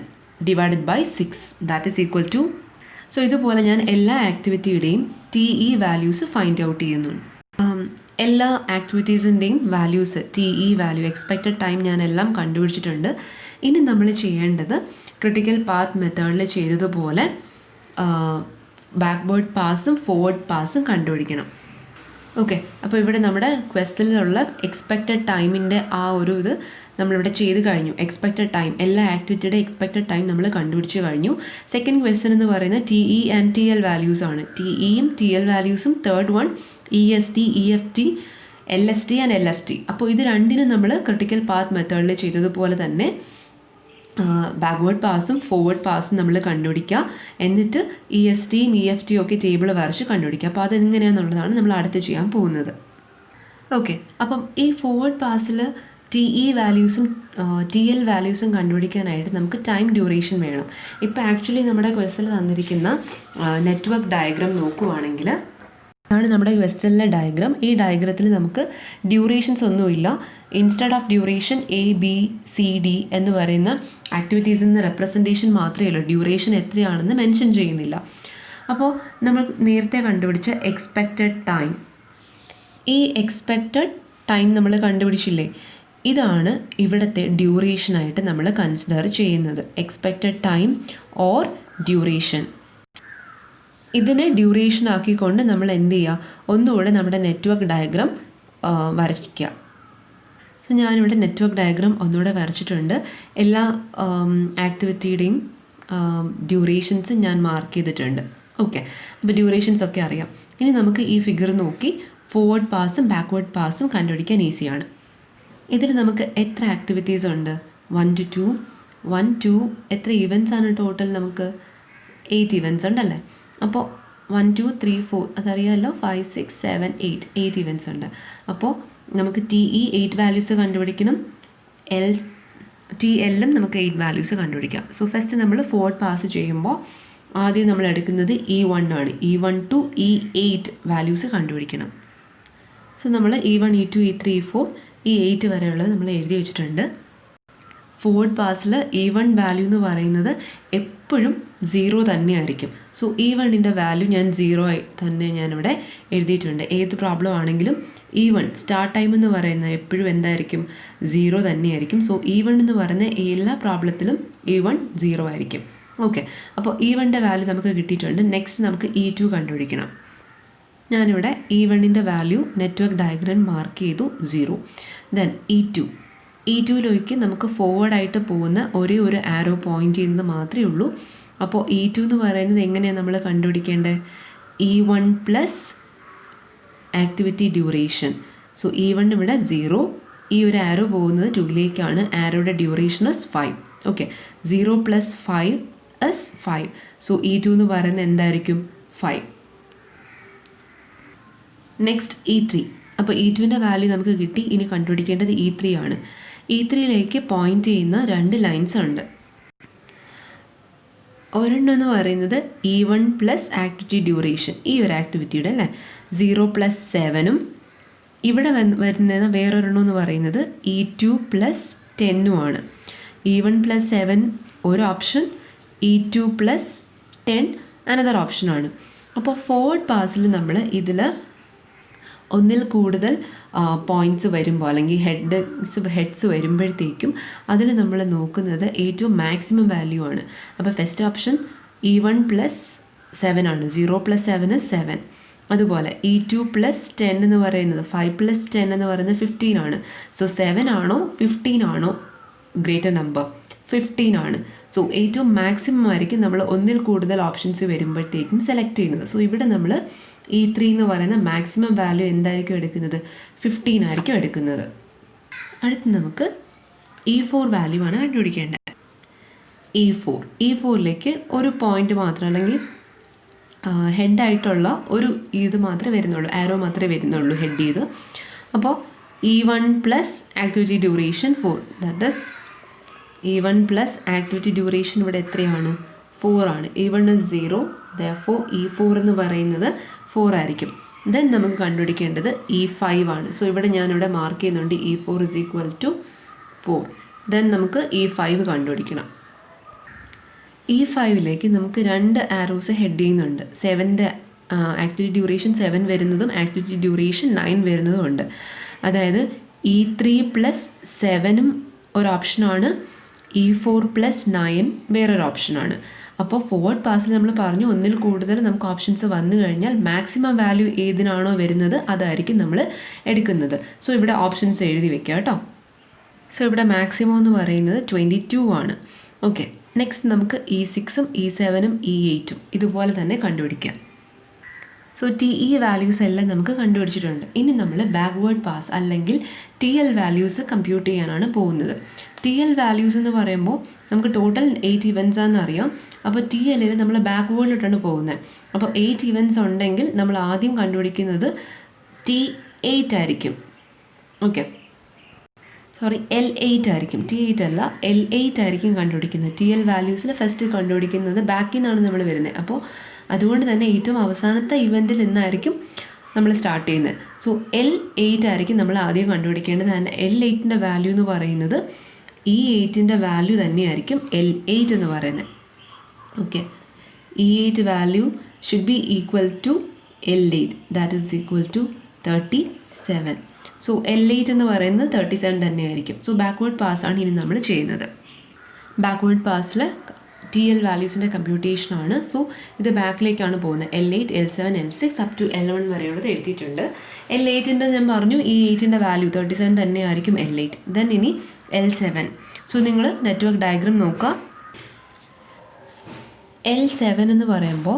/ 6 that is equal to. So ഇതുപോലെ ഞാൻ എല്ലാ ആക്ടിവിറ്റിയുടെയും TE വാല്യൂസ് ഫൈൻഡ് ഔട്ട് ചെയ്യുന്നുണ്ട്. എല്ലാ ആക്ടിവിറ്റീസിൻ്റെയും values TE value expected time ഞാൻ എല്ലാം കണ്ടുപിടിച്ചിട്ടുണ്ട്. ഇനി നമ്മൾ ചെയ്യേണ്ടത് ക്രിട്ടിക്കൽ പാത്ത് മെത്തേഡിൽ ചെയ്തതുപോലെ ബാക്ക്വേർഡ് പാസും ഫോർവേഡ് പാസും കണ്ടുപിടിക്കണം. ഓക്കെ, അപ്പോൾ ഇവിടെ നമ്മുടെ ക്വസ്റ്റനിലുള്ള എക്സ്പെക്റ്റഡ് ടൈമിൻ്റെ ആ ഒരു ഇത് നമ്മളിവിടെ ചെയ്ത് കഴിഞ്ഞു. എക്സ്പെക്റ്റഡ് ടൈം എല്ലാ ആക്ടിവിറ്റിയുടെ എക്സ്പെക്റ്റഡ് ടൈം നമ്മൾ കണ്ടുപിടിച്ച് കഴിഞ്ഞു. സെക്കൻഡ് ക്വസ്റ്റൻ എന്ന് പറയുന്നത് TE ആൻഡ് TL വാല്യൂസ് ആണ്. TEയും TL വാല്യൂസും. Third one EST, EFT, LST and LFT. അപ്പോൾ ഇത് രണ്ടിനും നമ്മൾ ക്രിട്ടിക്കൽ പാത്ത് മെത്തേഡിൽ ചെയ്തതുപോലെ തന്നെ ബാക്ക്വേർഡ് പാസും ഫോർവേഡ് പാസും നമ്മൾ കണ്ടുപിടിക്കുക. എന്നിട്ട് ESTയും EFTയും ഒക്കെ ടേബിൾ വരച്ച് കണ്ടുപിടിക്കുക. അപ്പോൾ അതെങ്ങനെയാണെന്നുള്ളതാണ് നമ്മൾ അടുത്ത് ചെയ്യാൻ പോകുന്നത്. ഓക്കെ, അപ്പം ഈ ഫോർവേഡ് പാസിൽ TE വാല്യൂസും TL വാല്യൂസും കണ്ടുപിടിക്കാനായിട്ട് നമുക്ക് ടൈം ഡ്യൂറേഷൻ വേണം. ഇപ്പോൾ ആക്ച്വലി നമ്മുടെ ക്വസ്റ്റനിൽ തന്നിരിക്കുന്ന നെറ്റ്വർക്ക് ഡയഗ്രാം നോക്കുവാണെങ്കിൽ ഇതാണ് നമ്മുടെ ക്വസ്റ്റനിലെ ഡയഗ്രാം. ഈ ഡയഗ്രത്തിൽ നമുക്ക് ഡ്യൂറേഷൻസ് ഒന്നുമില്ല. ഇൻസ്റ്റെഡ് ഓഫ് ഡ്യൂറേഷൻ ABCD എന്ന് പറയുന്ന ആക്ടിവിറ്റീസിൽ നിന്ന് റെപ്രസെൻറ്റേഷൻ മാത്രമേ ഉള്ളൂ. ഡ്യൂറേഷൻ എത്രയാണെന്ന് മെൻഷൻ ചെയ്യുന്നില്ല. അപ്പോൾ നമ്മൾ നേരത്തെ കണ്ടുപിടിച്ച എക്സ്പെക്റ്റഡ് ടൈം, ഈ എക്സ്പെക്റ്റഡ് ടൈം നമ്മൾ കണ്ടുപിടിച്ചില്ലേ, ഇതാണ് ഇവിടുത്തെ ഡ്യൂറേഷനായിട്ട് നമ്മൾ കൺസിഡർ ചെയ്യുന്നത്. Expected time or duration. ഇതിനെ ഡ്യൂറേഷൻ ആക്കിക്കൊണ്ട് നമ്മൾ എന്ത് ചെയ്യുക, ഒന്നുകൂടെ നമ്മുടെ നെറ്റ്വർക്ക് ഡയഗ്രാം വരയ്ക്കുക. ഞാനിവിടെ നെറ്റ്വർക്ക് ഡയഗ്രാം ഒന്നുകൂടെ വരച്ചിട്ടുണ്ട്. എല്ലാ ആക്ടിവിറ്റിയുടെയും ഡ്യൂറേഷൻസ് ഞാൻ മാർക്ക് ചെയ്തിട്ടുണ്ട്. ഓക്കെ, അപ്പോൾ ഡ്യൂറേഷൻസ് ഒക്കെ അറിയാം. ഇനി നമുക്ക് ഈ ഫിഗർ നോക്കി ഫോർവേഡ് പാസും ബാക്ക്വേർഡ് പാസും കണ്ടുപിടിക്കാൻ ഈസിയാണ്. ഇതിൽ നമുക്ക് എത്ര ആക്ടിവിറ്റീസ് ഉണ്ട്? 1 to 2, 1, 2 എത്ര ഇവൻറ്റ്സ് ആണ് ടോട്ടൽ? നമുക്ക് 8 ഇവൻറ്റ്സ് ഉണ്ടല്ലേ. അപ്പോൾ 1, 2, 3, 4 അതറിയാമല്ലോ. 5, 6, 7, 8 ഇവൻറ്റ്സ് ഉണ്ട്. അപ്പോൾ നമുക്ക് TE 8 വാല്യൂസ് കണ്ടുപിടിക്കണം. TLും നമുക്ക് 8 വാല്യൂസ് കണ്ടുപിടിക്കാം. സോ ഫസ്റ്റ് നമ്മൾ ഫോർവേഡ് പാസ് ചെയ്യുമ്പോൾ ആദ്യം നമ്മൾ എടുക്കുന്നത് E1 ആണ്. E1 to E8 വാല്യൂസ് കണ്ടുപിടിക്കണം. സോ നമ്മൾ E1, E2, E3, E4 ഈ 8 വരെയുള്ളത് നമ്മൾ എഴുതി വെച്ചിട്ടുണ്ട്. ഫോർവേഡ് പാസിൽ E1 വാല്യൂ എന്ന് പറയുന്നത് എപ്പോഴും 0 തന്നെയായിരിക്കും. സോ E1ൻ്റെ വാല്യൂ ഞാൻ 0 ആയി തന്നെ ഞാനിവിടെ എഴുതിയിട്ടുണ്ട്. ഏത് പ്രോബ്ലം ആണെങ്കിലും E1 സ്റ്റാർട്ട് ടൈം എന്ന് പറയുന്നത് എപ്പോഴും എന്തായിരിക്കും? 0 തന്നെയായിരിക്കും. സോ E1 എന്ന് പറയുന്ന എല്ലാ പ്രോബ്ലത്തിലും E1 0 ആയിരിക്കും. ഓക്കെ, അപ്പോൾ E1ൻ്റെ വാല്യൂ നമുക്ക് കിട്ടിയിട്ടുണ്ട്. നെക്സ്റ്റ് നമുക്ക് E2 കണ്ടുപിടിക്കണം. ഞാനിവിടെ E1ൻ്റെ വാല്യൂ നെറ്റ്വർക്ക് ഡയഗ്രാം മാർക്ക് ചെയ്തു 0. ദെൻ E2യിലേക്ക് നമുക്ക് ഫോർവേഡായിട്ട് പോകുന്ന ഒരേ ഒരു ആരോ പോയിൻ്റ് ചെയ്യുന്നത് മാത്രമേ ഉള്ളൂ. അപ്പോൾ E2 എന്ന് പറയുന്നത് എങ്ങനെയാണ് നമ്മൾ കണ്ടുപിടിക്കേണ്ടത്? E1 plus activity duration. So E1 ഇവിടെ 0, ഈ ഒരു ആരോ പോകുന്നത് 2ലേക്കാണ്. ആരോയുടെ duration is 5. Okay, 0 + 5 is 5. So E2 എന്ന് പറയുന്നത് എന്തായിരിക്കും? 5. Next E3. അപ്പോൾ E2ൻ്റെ വാല്യൂ നമുക്ക് കിട്ടി. ഇനി കണ്ടുപിടിക്കേണ്ടത് E3 ആണ്. E3യിലേക്ക് പോയിൻ്റ് ചെയ്യുന്ന 2 ലൈൻസ് ഉണ്ട്. ഒരെണ്ണം എന്ന് പറയുന്നത് E1 പ്ലസ് ആക്ടിവിറ്റി ഡ്യൂറേഷൻ, ഈ ഒരു ആക്ടിവിറ്റിയുടെ അല്ലേ 0 + 7ഉം, ഇവിടെ വരുന്ന വേറൊരെണ്ണം എന്ന് പറയുന്നത് E2 + 10ഉമാണ്. E1 + 7 ഒരു ഓപ്ഷൻ, E2 + 10 അനദർ ഓപ്ഷനാണ്. അപ്പോൾ ഫോർവേഡ് പാസിൽ നമ്മൾ ഇതിൽ ഒന്നിൽ കൂടുതൽ പോയിൻറ്റ്സ് വരുമ്പോൾ അല്ലെങ്കിൽ ഹെഡ്സ് വരുമ്പോഴത്തേക്കും അതിൽ നമ്മൾ നോക്കുന്നത് ഏറ്റവും മാക്സിമം വാല്യൂ ആണ്. അപ്പോൾ ഫസ്റ്റ് ഓപ്ഷൻ E1 + 7 ആണ്. 0 + 7 is 7. അതുപോലെ E2 + 10 എന്ന് പറയുന്നത് 5 + 10 എന്ന് പറയുന്നത് 15 ആണ്. സോ 7 ആണോ 15 ആണോ ഗ്രേറ്റർ നമ്പർ? 15 ആണ്. സോ ഏറ്റവും മാക്സിമം ആയിരിക്കും നമ്മൾ ഒന്നിൽ കൂടുതൽ ഓപ്ഷൻസ് വരുമ്പോഴത്തേക്കും സെലക്ട് ചെയ്യുന്നത്. സോ ഇവിടെ നമ്മൾ E3 എന്ന് പറയുന്ന മാക്സിമം വാല്യൂ എന്തായിരിക്കും എടുക്കുന്നത്? 15 ആയിരിക്കും എടുക്കുന്നത്. അടുത്ത് നമുക്ക് E4 വാല്യൂ ആണ് കണ്ടുപിടിക്കേണ്ടത്. E4ലേക്ക് ഒരു പോയിൻ്റ് മാത്രം അല്ലെങ്കിൽ ഹെഡായിട്ടുള്ള ഒരു ഇത് മാത്രമേ വരുന്നുള്ളൂ, ആരോ മാത്രമേ വരുന്നുള്ളൂ ഹെഡ് ചെയ്ത്. അപ്പോൾ E1 plus activity duration 4, that is E1 plus activity duration ഇവിടെ എത്രയാണ്? 4 ആണ്. E1 is 0, therefore E4 എന്ന് പറയുന്നത് 4 ആയിരിക്കും. ദെൻ നമുക്ക് കണ്ടുപിടിക്കേണ്ടത് E5 ആണ്. സോ ഇവിടെ ഞാനിവിടെ മാർക്ക് ചെയ്യുന്നുണ്ട് E4 is equal to 4. Then നമുക്ക് E5 കണ്ടുപിടിക്കണം. E5ലേക്ക് നമുക്ക് 2 ആരോസ് ഹെഡ് ചെയ്യുന്നുണ്ട്. 7ൻ്റെ ആക്ടിവിറ്റി ഡ്യൂറേഷൻ 7 വരുന്നതും ആക്ടിവിറ്റി ഡ്യൂറേഷൻ 9 വരുന്നതും ഉണ്ട്. അതായത് E3 പ്ലസ് 7ഉം ഒരു ഓപ്ഷനാണ്, E4 പ്ലസ് 9 വേറൊരു ഓപ്ഷനാണ്. അപ്പോൾ ഫോർവേഡ് പാസിൽ നമ്മൾ പറഞ്ഞു ഒന്നിൽ കൂടുതൽ നമുക്ക് ഓപ്ഷൻസ് വന്നു കഴിഞ്ഞാൽ മാക്സിമം വാല്യൂ ഏതിനാണോ വരുന്നത് അതായിരിക്കും നമ്മൾ എടുക്കുന്നത്. സോ ഇവിടെ ഓപ്ഷൻസ് എഴുതി വെക്കുക കേട്ടോ. സോ ഇവിടെ മാക്സിമം എന്ന് പറയുന്നത് 22 ആണ്. ഓക്കെ, നെക്സ്റ്റ് നമുക്ക് E6ഉം E7ഉം E8ഉം ഇതുപോലെ തന്നെ കണ്ടുപിടിക്കാം. സോ TE വാല്യൂസ് എല്ലാം നമുക്ക് കണ്ടുപിടിച്ചിട്ടുണ്ട്. ഇനി നമ്മൾ ബാക്ക്വേർഡ് പാസ് അല്ലെങ്കിൽ TL വാല്യൂസ് കമ്പ്യൂട്ട് ചെയ്യാനാണ് പോകുന്നത്. TL വാല്യൂസ് എന്ന് പറയുമ്പോൾ നമുക്ക് ടോട്ടൽ 8 ഇവൻറ്റ്സ് ആണെന്ന് അറിയാം. അപ്പോൾ TLൽ നമ്മൾ ബാക്ക്വേർഡിലോട്ടാണ് പോകുന്നത്. അപ്പോൾ 8 ഇവൻറ്റ്സ് ഉണ്ടെങ്കിൽ നമ്മൾ ആദ്യം കണ്ടുപിടിക്കുന്നത് T8 ആയിരിക്കും. ഓക്കെ, സോറി L8 ആയിരിക്കും, T8 അല്ല, L8 ആയിരിക്കും കണ്ടുപിടിക്കുന്നത്. TL വാല്യൂസിൽ ഫസ്റ്റ് കണ്ടുപിടിക്കുന്നത് ബാക്കിൽ നിന്നാണ് നമ്മൾ വരുന്നത്. അപ്പോൾ അതുകൊണ്ട് തന്നെ ഏറ്റവും അവസാനത്തെ ഇവൻറ്റിൽ നിന്നായിരിക്കും നമ്മൾ സ്റ്റാർട്ട് ചെയ്യുന്നത്. സോ L8 ആയിരിക്കും നമ്മൾ ആദ്യം കണ്ടുപിടിക്കേണ്ടത്. ആൻഡ് L8ൻ്റെ വാല്യൂ എന്ന് പറയുന്നത് E8ൻ്റെ വാല്യൂ തന്നെയായിരിക്കും L8 എന്ന് പറയുന്നത്. Okay, E8 value should be equal to L8, that is equal to 37. So L8 എന്ന് പറയുന്നത് 37 തന്നെയായിരിക്കും. സോ ബാക്ക്വേർഡ് പാസ്സാണ് ഇനി നമ്മൾ ചെയ്യുന്നത്. ബാക്ക്വേർഡ് പാസിൽ TL വാല്യൂസിൻ്റെ കമ്പ്യൂട്ടേഷനാണ്. സോ ഇത് ബാക്കിലേക്കാണ് പോകുന്നത്. L8, L7, L6 up to L1 വരെയുള്ളത് എഴുതിയിട്ടുണ്ട്. L8ൻ്റെ ഞാൻ പറഞ്ഞു E8ൻ്റെ വാല്യൂ 37 തന്നെയായിരിക്കും L8. ദെൻ ഇനി L7. സോ നിങ്ങൾ നെറ്റ്വർക്ക് ഡയഗ്രാം നോക്കുക. L7 എന്ന് പറയുമ്പോൾ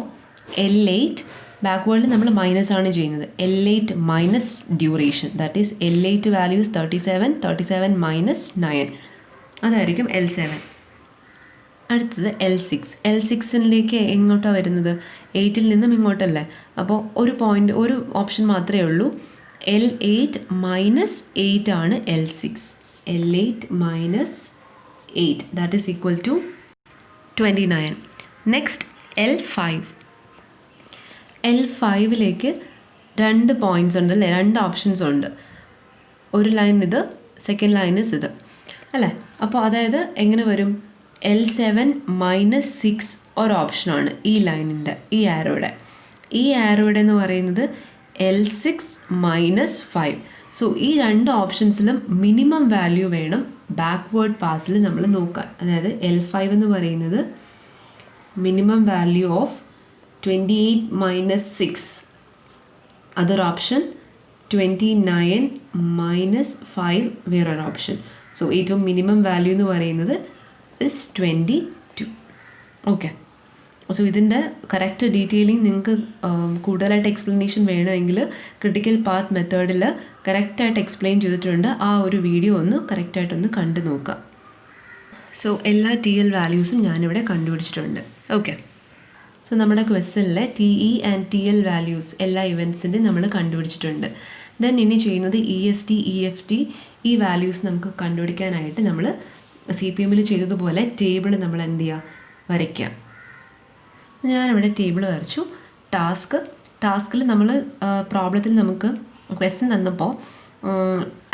L8 ബാക്ക്വേർഡിൽ നമ്മൾ മൈനസ് ആണ് ചെയ്യുന്നത്. L8 minus duration, that is L8 values 37 minus 9 അതായിരിക്കും L7. അടുത്തത് L6ലേക്ക് എങ്ങോട്ടാണ് വരുന്നത്? 8ൽ നിന്നും ഇങ്ങോട്ടല്ലേ. അപ്പോൾ ഒരു ഓപ്ഷൻ മാത്രമേ ഉള്ളൂ. L8 മൈനസ് 8 ആണ് L6. L8 minus 8 that is equal to 29. Next L5ലേക്ക് 2 പോയിൻറ്റ്സ് ഉണ്ട് അല്ലേ, 2 ഓപ്ഷൻസ് ഉണ്ട്. ഒരു ലൈൻ ഇത്, സെക്കൻഡ് ലൈൻ ഇസ് ഇത് അല്ലേ. അപ്പോൾ അതായത് എങ്ങനെ വരും? L7 മൈനസ് 6 ഒരു ഓപ്ഷനാണ് ഈ ലൈനിൻ്റെ, ഈ ആരോയുടെ എന്ന് പറയുന്നത് L6 മൈനസ് 5. സോ ഈ 2 ഓപ്ഷൻസിലും മിനിമം വാല്യൂ വേണം ബാക്ക്വേർഡ് പാസിൽ നമ്മൾ നോക്കാൻ. അതായത് L5 എന്ന് പറയുന്നത് മിനിമം വാല്യൂ ഓഫ് 28 മൈനസ് 6, അതൊരു ഓപ്ഷൻ. 29 മൈനസ് 5 വേറൊരു ഓപ്ഷൻ. സോ ഏറ്റവും മിനിമം വാല്യൂ എന്ന് പറയുന്നത് is 22. ഓക്കെ, സോ ഇതിൻ്റെ കറക്റ്റ് ഡീറ്റെയിലിംഗ് നിങ്ങൾക്ക് കൂടുതലായിട്ട് എക്സ്പ്ലനേഷൻ വേണമെങ്കിൽ ക്രിട്ടിക്കൽ പാത്ത് മെത്തേഡിൽ കറക്റ്റായിട്ട് എക്സ്പ്ലെയിൻ ചെയ്തിട്ടുണ്ട്. ആ ഒരു വീഡിയോ ഒന്ന് കറക്റ്റായിട്ടൊന്ന് കണ്ടു നോക്കുക. സോ എല്ലാ TL വാല്യൂസും ഞാനിവിടെ കണ്ടുപിടിച്ചിട്ടുണ്ട്. ഓക്കെ, സോ നമ്മുടെ ക്വസ്റ്റ്യനിലെ TE ആൻഡ് TL വാല്യൂസ് എല്ലാ ഇവൻറ്റ്സിൻ്റെ നമ്മൾ കണ്ടുപിടിച്ചിട്ടുണ്ട്. ദെൻ ഇനി ചെയ്യുന്നത് EST, EFT ഈ വാല്യൂസ് നമുക്ക് കണ്ടുപിടിക്കാനായിട്ട് നമ്മൾ CPMൽ ചെയ്തതുപോലെ ടേബിൾ നമ്മൾ എന്ത് ചെയ്യുക, വരയ്ക്കുക. ഞാനിവിടെ ടേബിൾ വരച്ചു. ടാസ്കിൽ നമ്മൾ പ്രോബ്ലത്തിൽ നമുക്ക് ക്വസ്റ്റ്യൻ തന്നപ്പോൾ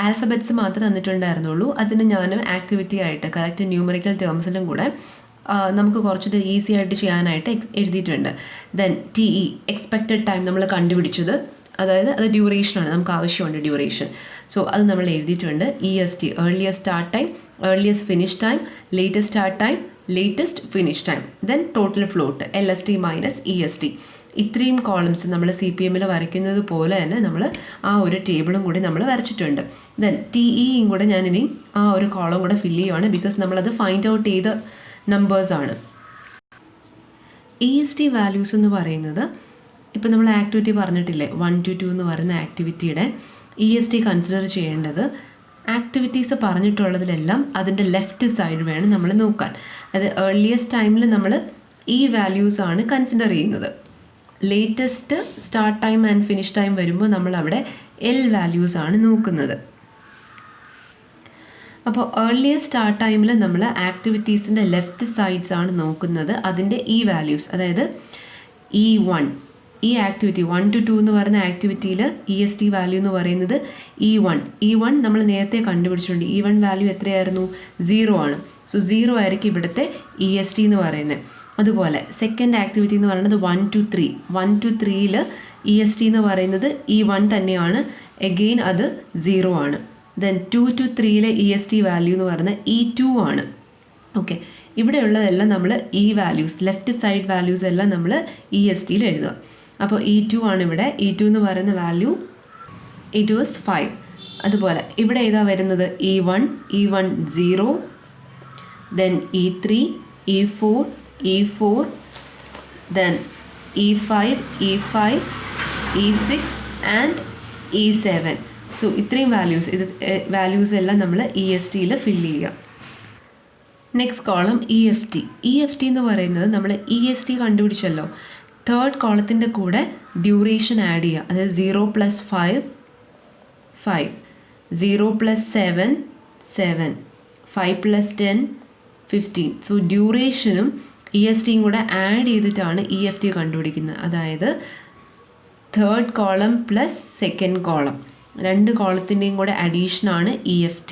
ആൽഫബറ്റ്സ് മാത്രമേ തന്നിട്ടുണ്ടായിരുന്നുള്ളൂ. അതിന് ഞാൻ ആക്ടിവിറ്റി ആയിട്ട് കറക്റ്റ് ന്യൂമറിക്കൽ ടേംസിലും കൂടെ നമുക്ക് കുറച്ചുകൂടി ഈസി ആയിട്ട് ചെയ്യാനായിട്ട് എഴുതിയിട്ടുണ്ട്. ദെൻ TE എക്സ്പെക്റ്റഡ് ടൈം നമ്മൾ കണ്ടുപിടിച്ചത്, അതായത് അത് ഡ്യൂറേഷനാണ്, നമുക്ക് ആവശ്യമുണ്ട് ഡ്യൂറേഷൻ. സോ അത് നമ്മൾ എഴുതിയിട്ടുണ്ട്. EST earliest start time, earliest finish time, latest start time, latest finish time, then total float LST minus EST. ഇത്രയും കോളംസ് നമ്മൾ CPMൽ വരയ്ക്കുന്നത് പോലെ തന്നെ നമ്മൾ ആ ഒരു ടേബിളും കൂടി നമ്മൾ വരച്ചിട്ടുണ്ട്. ദെൻ TEയും കൂടെ ഞാനിനി ആ ഒരു കോളം കൂടെ ഫില്ല് ചെയ്യുവാണ്, ബിക്കോസ് നമ്മളത് ഫൈൻഡ് ഔട്ട് ചെയ്ത നമ്പേഴ്സാണ്. EST വാല്യൂസ് എന്ന് പറയുന്നത് ഇപ്പോൾ നമ്മൾ ആക്ടിവിറ്റി പറഞ്ഞിട്ടില്ലേ 1 to 2 എന്ന് പറയുന്ന ആക്ടിവിറ്റിയുടെ EST കൺസിഡർ ചെയ്യേണ്ടത് ആക്ടിവിറ്റീസ് പറഞ്ഞിട്ടുള്ളതിലെല്ലാം അതിൻ്റെ ലെഫ്റ്റ് സൈഡ് വേണം നമ്മൾ നോക്കാൻ. അത് ഏർലിയസ്റ്റ് ടൈമിൽ നമ്മൾ ഈ വാല്യൂസാണ് കൺസിഡർ ചെയ്യുന്നത്. Latest start time and finish time വരുമ്പോൾ നമ്മൾ അവിടെ L വാല്യൂസാണ് നോക്കുന്നത്. അപ്പോൾ ഏർലിയർ സ്റ്റാർട്ട് ടൈമിൽ നമ്മൾ ആക്ടിവിറ്റീസിൻ്റെ ലെഫ്റ്റ് സൈഡ്സ് ആണ് നോക്കുന്നത്, അതിൻ്റെ വാല്യൂസ്. അതായത് E1 ഈ ആക്ടിവിറ്റി 1 to 2 എന്ന് പറയുന്ന ആക്ടിവിറ്റിയിൽ EST വാല്യൂ എന്ന് പറയുന്നത് E1 നമ്മൾ നേരത്തെ കണ്ടുപിടിച്ചിട്ടുണ്ട്. E1 വാല്യൂ എത്രയായിരുന്നു? 0 ആണ്. സോ 0 ആയിരിക്കും ഇവിടുത്തെ EST എന്ന് പറയുന്നത്. അതുപോലെ സെക്കൻഡ് ആക്ടിവിറ്റി എന്ന് പറയുന്നത് 1 to 3യിൽ EST എന്ന് പറയുന്നത് E1 തന്നെയാണ്. എഗെയിൻ അത് 0 ആണ്. ദെൻ 2 to 3യിലെ EST വാല്യൂ എന്ന് പറയുന്നത് E2 ആണ്. ഓക്കെ, ഇവിടെയുള്ളതെല്ലാം നമ്മൾ വാല്യൂസ്, ലെഫ്റ്റ് സൈഡ് വാല്യൂസ് എല്ലാം നമ്മൾ ESTയിൽ എഴുതുക. അപ്പോൾ E2 ആണ് ഇവിടെ. E2 എന്ന് പറയുന്ന വാല്യൂ ഇറ്റ് വാസ് 5. അതുപോലെ ഇവിടെ ഏതാ വരുന്നത്? E1 0, then E3 E4 then E5 E6 and E7. So ഇത്രയും വാല്യൂസ് എല്ലാം നമ്മൾ ESTയിൽ ഫില്ല് ചെയ്യുക. നെക്സ്റ്റ് കോളം EFT എന്ന് പറയുന്നത് നമ്മൾ EST കണ്ടുപിടിച്ചല്ലോ, തേർഡ് കോളത്തിൻ്റെ കൂടെ ഡ്യൂറേഷൻ ആഡ് ചെയ്യുക. അതായത് 0 + 5 5, 0 + 7 7, 5 + 10 15. സോ ഡ്യൂറേഷനും ESTയും കൂടെ ആഡ് ചെയ്തിട്ടാണ് EFT കണ്ടുപിടിക്കുന്നത്. അതായത് third column plus second column, രണ്ട് കോളത്തിൻ്റെയും കൂടെ അഡീഷനാണ് EFT.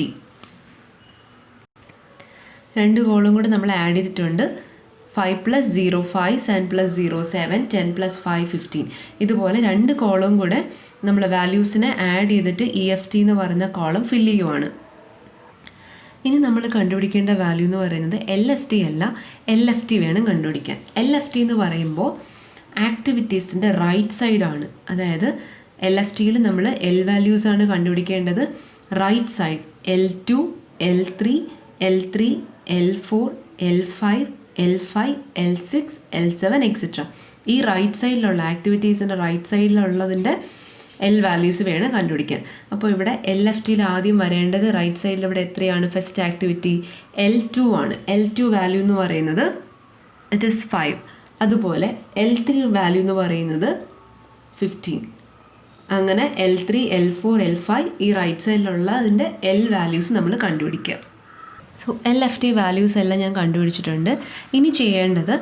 രണ്ട് കോളം കൂടെ നമ്മൾ ആഡ് ചെയ്തിട്ടുണ്ട്. 5 + 0 5, 7 + 0 7, 10 + 5 15. ഇതുപോലെ രണ്ട് കോളം കൂടെ നമ്മൾ വാല്യൂസിനെ ആഡ് ചെയ്തിട്ട് EFT എന്ന് പറയുന്ന കോളം ഫില്ല് ചെയ്യുവാണ്. ഇനി നമ്മൾ കണ്ടുപിടിക്കേണ്ട വാല്യൂ എന്ന് പറയുന്നത് LST അല്ല, LFT വേണം കണ്ടുപിടിക്കാൻ. LFT എന്ന് പറയുമ്പോൾ ആക്ടിവിറ്റീസിൻ്റെ റൈറ്റ് സൈഡാണ്. അതായത് LFTയിൽ നമ്മൾ L വാല്യൂസാണ് കണ്ടുപിടിക്കേണ്ടത്. Right side L2 L3 L3 L4 L5 L5 L6 L7 etcetera. ഈ റൈറ്റ് സൈഡിലുള്ള ആക്ടിവിറ്റീസിൻ്റെ റൈറ്റ് സൈഡിലുള്ളതിൻ്റെ L വാല്യൂസ് വേണം കണ്ടുപിടിക്കാൻ. അപ്പോൾ ഇവിടെ LFTയിൽ ആദ്യം വരേണ്ടത് റൈറ്റ് സൈഡിൽ ഇവിടെ എത്രയാണ്? ഫസ്റ്റ് ആക്ടിവിറ്റി L2 ആണ്. L2 വാല്യൂ എന്ന് പറയുന്നത് ഇറ്റ് ഈസ് 5. അതുപോലെ L3 വാല്യൂ എന്ന് പറയുന്നത് 15. അങ്ങനെ L3 L4 L5 ഈ റൈറ്റ് സൈഡിലുള്ള അതിൻ്റെ L വാല്യൂസ് നമ്മൾ കണ്ടുപിടിക്കുക. സോ LFT വാല്യൂസ് എല്ലാം ഞാൻ കണ്ടുപിടിച്ചിട്ടുണ്ട്. ഇനി ചെയ്യേണ്ടത്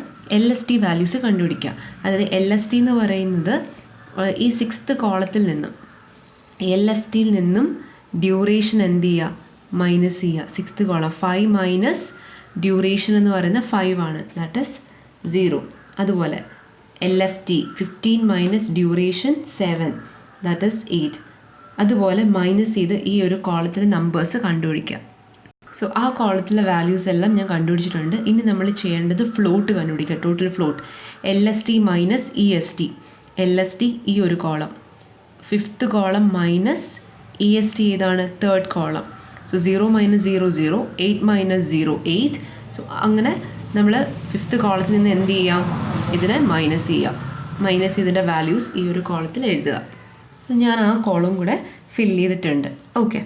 LST വാല്യൂസ് കണ്ടുപിടിക്കുക. അതായത് LST എന്ന് പറയുന്നത് ഈ 6th കോളത്തിൽ നിന്നും LFTയിൽ നിന്നും ഡ്യൂറേഷൻ എന്ത് ചെയ്യുക? മൈനസ് ചെയ്യുക. 6th കോളം 5 മൈനസ് ഡ്യൂറേഷൻ എന്ന് പറയുന്നത് 5 ആണ്, ദാറ്റ് ഈസ് 0. അതുപോലെ LFT 15 minus duration 7, that is 8. അതുപോലെ മൈനസ് ചെയ്ത് ഈ ഒരു കോളത്തിലെ നമ്പേഴ്സ് കണ്ടുപിടിക്കുക. സോ ആ കോളത്തിലെ വാല്യൂസ് എല്ലാം ഞാൻ കണ്ടുപിടിച്ചിട്ടുണ്ട്. ഇനി നമ്മൾ ചെയ്യേണ്ടത് ഫ്ലോട്ട് കണ്ടുപിടിക്കുക, total float. LST minus EST. LST ഈ ഒരു column, 5th column minus EST ഏതാണ്? Third column. So 0 minus 0 0, 8 minus 0 8. So അങ്ങനെ നമ്മൾ 5th കോളത്തിൽ നിന്ന് എന്ത് ചെയ്യാം? ഇതിനെ മൈനസ് ചെയ്യാം. മൈനസ് ചെയ്തിൻ്റെ വാല്യൂസ് ഈ ഒരു കോളത്തിൽ എഴുതുക. ഞാൻ ആ കോളം കൂടെ ഫില്ല് ചെയ്തിട്ടുണ്ട്. ഓക്കെ,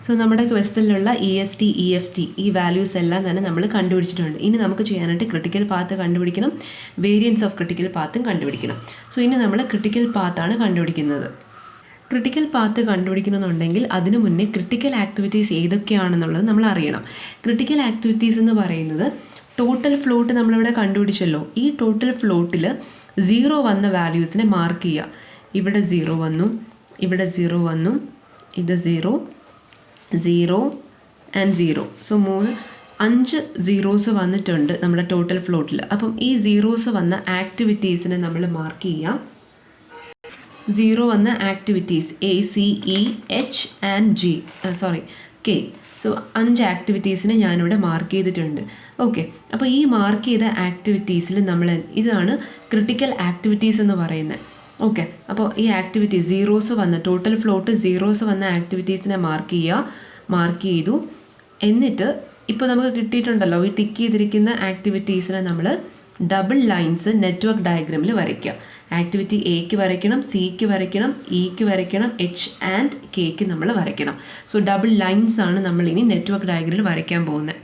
സോ നമ്മുടെ ക്വസ്റ്റനിലുള്ള EST EFT ഈ വാല്യൂസ് എല്ലാം തന്നെ നമ്മൾ കണ്ടുപിടിച്ചിട്ടുണ്ട്. ഇനി നമുക്ക് ചെയ്യാനായിട്ട് ക്രിട്ടിക്കൽ പാത്ത് കണ്ടുപിടിക്കണം, വേരിയൻസ് ഓഫ് ക്രിട്ടിക്കൽ പാത്തും കണ്ടുപിടിക്കണം. സോ ഇനി നമ്മൾ ക്രിട്ടിക്കൽ പാത്താണ് കണ്ടുപിടിക്കുന്നത്. ക്രിട്ടിക്കൽ പാത്ത് കണ്ടുപിടിക്കണമെന്നുണ്ടെങ്കിൽ അതിനു മുന്നേ ക്രിട്ടിക്കൽ ആക്ടിവിറ്റീസ് ഏതൊക്കെയാണെന്നുള്ളത് നമ്മൾ അറിയണം. ക്രിട്ടിക്കൽ ആക്ടിവിറ്റീസ് എന്ന് പറയുന്നത് ടോട്ടൽ ഫ്ലോട്ട് നമ്മളിവിടെ കണ്ടുപിടിച്ചല്ലോ. ഈ ടോട്ടൽ ഫ്ലോട്ടിൽ 0 വന്ന വാല്യൂസിനെ മാർക്ക് ചെയ്യുക. ഇവിടെ 0 വന്നു, ഇവിടെ 0 വന്നു, ഇത് 0 0 ആൻഡ് 0. സോ 5 zeros വന്നിട്ടുണ്ട് നമ്മുടെ ടോട്ടൽ ഫ്ലോട്ടിൽ. അപ്പം ഈ സീറോസ് വന്ന ആക്ടിവിറ്റീസിനെ നമ്മൾ മാർക്ക് ചെയ്യാം. 0 വന്ന activities ACEH and K. So 5 ആക്ടിവിറ്റീസിനെ ഞാനിവിടെ മാർക്ക് ചെയ്തിട്ടുണ്ട്. ഓക്കെ, അപ്പോൾ ഈ മാർക്ക് ചെയ്ത ആക്ടിവിറ്റീസിൽ നമ്മൾ ഇതാണ് ക്രിട്ടിക്കൽ ആക്ടിവിറ്റീസ് എന്ന് പറയുന്നത്. ഓക്കെ, അപ്പോൾ ഈ ആക്ടിവിറ്റി സീറോസ് വന്ന ടോട്ടൽ ഫ്ലോട്ട് സീറോസ് വന്ന ആക്ടിവിറ്റീസിനെ മാർക്ക് ചെയ്തു. എന്നിട്ട് ഇപ്പോൾ നമുക്ക് കിട്ടിയിട്ടുണ്ടല്ലോ ഈ ടിക്ക് ചെയ്തിരിക്കുന്ന ആക്ടിവിറ്റീസിനെ നമ്മൾ ഡബിൾ ലൈൻസ് നെറ്റ്വർക്ക് ഡയഗ്രാമിൽ വരയ്ക്കുക. ആക്ടിവിറ്റി എക്ക് വരയ്ക്കണം, സിക്ക് വരയ്ക്കണം, ഇക്ക് വരയ്ക്കണം, എച്ച് ആൻഡ് കെക്ക് നമ്മൾ വരയ്ക്കണം. സോ ഡബിൾ ലൈൻസ് ആണ് നമ്മൾ ഇനി നെറ്റ്വർക്ക് ഡയഗ്രാമിൽ വരയ്ക്കാൻ പോകുന്നത്.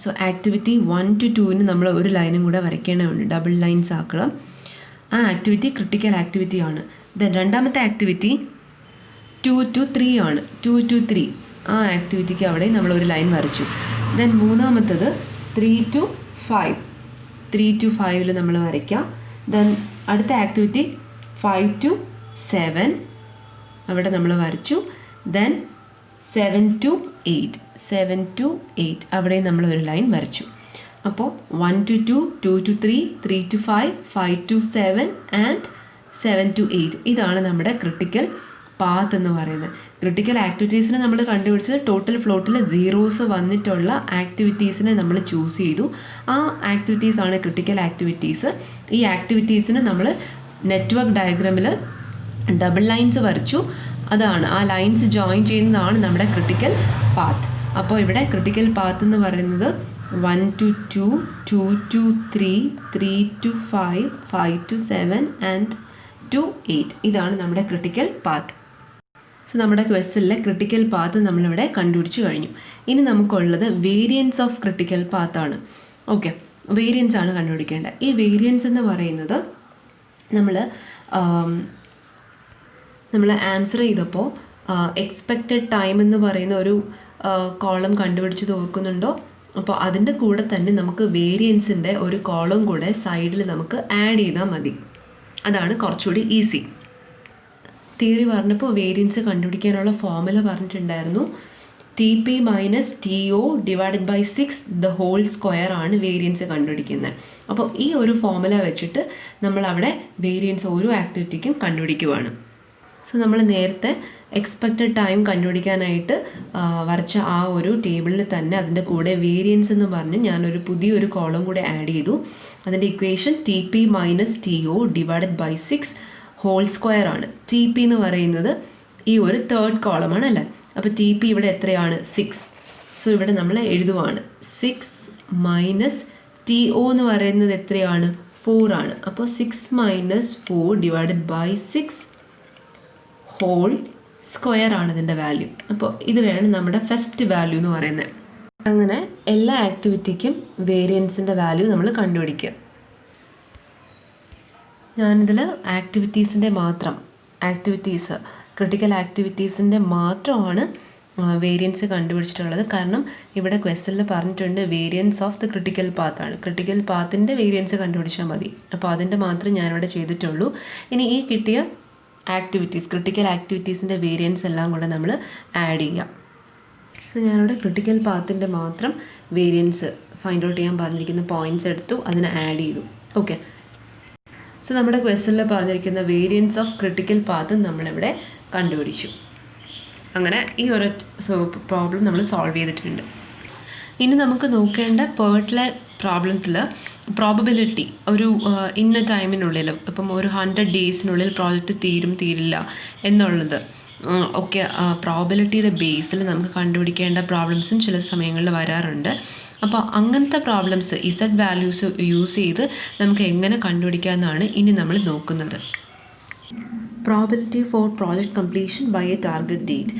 സോ ആക്ടിവിറ്റി 1 to 2 നമ്മൾ ഒരു ലൈനും കൂടെ വരയ്ക്കേണ്ടതുണ്ട്, ഡബിൾ ലൈൻസ് ആക്കണം. ആ ആക്ടിവിറ്റി ക്രിട്ടിക്കൽ ആക്ടിവിറ്റി ആണ്. ദെൻ രണ്ടാമത്തെ ആക്ടിവിറ്റി 2 to 3 ആണ്. 2 to 3 ആ ആക്ടിവിറ്റിക്ക് അവിടെ നമ്മളൊരു ലൈൻ വരച്ചു. ദെൻ മൂന്നാമത്തത് 3 to 5, 3 to 5 നമ്മൾ വരയ്ക്കാം. ദെൻ അടുത്ത ആക്ടിവിറ്റി 5 to 7 അവിടെ നമ്മൾ വരച്ചു. ദെൻ 7 to 8, 7 to 8 അവിടെ നമ്മൾ ഒരു ലൈൻ വരച്ചു. അപ്പോൾ 1 to 2, 2 to 3, 3 to 5, 5 to 7 and 7 to 8 ഇതാണ് നമ്മുടെ ക്രിട്ടിക്കൽ പാത്ത് എന്ന് പറയുന്നത്. ക്രിട്ടിക്കൽ ആക്ടിവിറ്റീസിനെ നമ്മൾ കണ്ടുപിടിച്ചത് ടോട്ടൽ ഫ്ലോട്ടിൽ സീറോസ് വന്നിട്ടുള്ള ആക്ടിവിറ്റീസിനെ നമ്മൾ ചൂസ് ചെയ്തു. ആ ആക്ടിവിറ്റീസാണ് ക്രിട്ടിക്കൽ ആക്ടിവിറ്റീസ്. ഈ ആക്ടിവിറ്റീസിന് നമ്മൾ നെറ്റ്വർക്ക് ഡയഗ്രാമിൽ ഡബിൾ ലൈൻസ് വരച്ചു. അതാണ് ആ ലൈൻസ് ജോയിൻ ചെയ്യുന്നതാണ് നമ്മുടെ ക്രിട്ടിക്കൽ പാത്ത്. അപ്പോൾ ഇവിടെ ക്രിട്ടിക്കൽ പാത്ത് എന്ന് പറയുന്നത് 1 to 2, 2 to 3, 3 to 5, 5 to 7 and 2 8 ഇതാണ് നമ്മുടെ ക്രിട്ടിക്കൽ പാത്ത്. സോ നമ്മുടെ ക്വസ്റ്റനിലെ ക്രിട്ടിക്കൽ പാത്ത് നമ്മളിവിടെ കണ്ടുപിടിച്ച് കഴിഞ്ഞു. ഇനി നമുക്കുള്ളത് വേരിയൻസ് ഓഫ് ക്രിട്ടിക്കൽ പാത്താണ്. ഓക്കെ, വേരിയൻസ് ആണ് കണ്ടുപിടിക്കേണ്ടത്. ഈ വേരിയൻസ് എന്ന് പറയുന്നത് നമ്മൾ ആൻസർ ചെയ്തപ്പോൾ എക്സ്പെക്റ്റഡ് ടൈം എന്ന് പറയുന്ന ഒരു കോളം കണ്ടുപിടിച്ചത് ഓർക്കുന്നുണ്ടോ? അപ്പോൾ അതിൻ്റെ കൂടെ തന്നെ നമുക്ക് വേരിയൻസിൻ്റെ ഒരു കോളം കൂടെ സൈഡിൽ നമുക്ക് ആഡ് ചെയ്താൽ മതി. അതാണ് കുറച്ചുകൂടി ഈസി. തിയറി പറഞ്ഞപ്പോൾ വേരിയൻസ് കണ്ടുപിടിക്കാനുള്ള ഫോർമുല പറഞ്ഞിട്ടുണ്ടായിരുന്നു. TP - TO / 6 the whole square ആണ് വേരിയൻസ് കണ്ടുപിടിക്കുന്നത്. അപ്പോൾ ഈ ഒരു ഫോർമുല വെച്ചിട്ട് നമ്മൾ അവിടെ വേരിയൻസ് ഓരോ ആക്ടിവിറ്റിക്കും കണ്ടുപിടിക്കുവാണ്. സോ നമ്മൾ നേരത്തെ എക്സ്പെക്റ്റഡ് ടൈം കണ്ടുപിടിക്കാനായിട്ട് വരച്ച ആ ഒരു ടേബിളിൽ തന്നെ അതിൻ്റെ കൂടെ വേരിയൻസ് എന്ന് പറഞ്ഞ് ഞാനൊരു പുതിയൊരു കോളം കൂടെ ആഡ് ചെയ്തു. അതിൻ്റെ equation TP - TO / 6 whole square ആണ്. TP എന്ന് പറയുന്നത് ഈ ഒരു തേർഡ് കോളമാണ് അല്ലേ. അപ്പോൾ TP ഇവിടെ എത്രയാണ്? 6. സോ ഇവിടെ നമ്മൾ എഴുതുവാണ് 6 - TO എന്ന് പറയുന്നത് എത്രയാണ്? 4 ആണ്. അപ്പോൾ 6 - 4 / 6 ഹോൾ സ്ക്വയർ ആണ് ഇതിൻ്റെ വാല്യൂ. അപ്പോൾ ഇത് വേണം നമ്മുടെ ഫസ്റ്റ് വാല്യൂ എന്ന് പറയുന്നത്. അങ്ങനെ എല്ലാ ആക്ടിവിറ്റിക്കും വേരിയൻസിൻ്റെ വാല്യൂ നമ്മൾ കണ്ടുപിടിക്കുക. ഞാനിതിൽ ക്രിട്ടിക്കൽ ആക്ടിവിറ്റീസിൻ്റെ മാത്രമാണ് വേരിയൻസ് കണ്ടുപിടിച്ചിട്ടുള്ളത്. കാരണം ഇവിടെ ക്വസ്റ്റനിൽ പറഞ്ഞിട്ടുണ്ട് വേരിയൻസ് ഓഫ് ദ ക്രിട്ടിക്കൽ പാത്താണ്. ക്രിട്ടിക്കൽ പാത്തിൻ്റെ വേരിയൻസ് കണ്ടുപിടിച്ചാൽ മതി. അപ്പോൾ അതിൻ്റെ മാത്രം ഞാനിവിടെ ചെയ്തിട്ടുള്ളൂ. ഇനി ഈ കിട്ടിയ ക്രിട്ടിക്കൽ ആക്ടിവിറ്റീസിൻ്റെ വേരിയൻസ് എല്ലാം കൂടെ നമ്മൾ ആഡ് ചെയ്യാം. സോ ഞാനിവിടെ ക്രിട്ടിക്കൽ പാത്തിൻ്റെ മാത്രം വേരിയൻസ് ഫൈൻഡ് ഔട്ട് ചെയ്യാൻ പറഞ്ഞിരിക്കുന്ന പോയിൻറ്റ്സ് എടുത്തു, അതിനെ ആഡ് ചെയ്തു. ഓക്കെ, സോ നമ്മുടെ ക്വസ്റ്റനിൽ പറഞ്ഞിരിക്കുന്ന വേരിയൻസ് ഓഫ് ക്രിട്ടിക്കൽ പാത്ത് നമ്മളിവിടെ കണ്ടുപിടിച്ചു. അങ്ങനെ ഈ ഒരു പ്രോബ്ലം നമ്മൾ സോൾവ് ചെയ്തിട്ടുണ്ട്. ഇനി നമുക്ക് നോക്കേണ്ട പേർട്ടിലെ പ്രോബ്ലത്തിൽ പ്രോബബിലിറ്റി ഒരു ഇന്ന ടൈമിനുള്ളിൽ, ഇപ്പം ഒരു 100 ഡേയ്സിനുള്ളിൽ പ്രോജക്റ്റ് തീരില്ല എന്നുള്ളത് ഒക്കെ പ്രോബബിലിറ്റിയുടെ ബേസിൽ നമുക്ക് കണ്ടുപിടിക്കേണ്ട പ്രോബ്ലംസും ചില സമയങ്ങളിൽ വരാറുണ്ട്. അപ്പോൾ അങ്ങനത്തെ പ്രോബ്ലംസ് ഇസഡ് വാല്യൂസ് യൂസ് ചെയ്ത് നമുക്ക് എങ്ങനെ കണ്ടുപിടിക്കാമെന്നാണ് ഇനി നമ്മൾ നോക്കുന്നത്. Probability for project completion by a target date.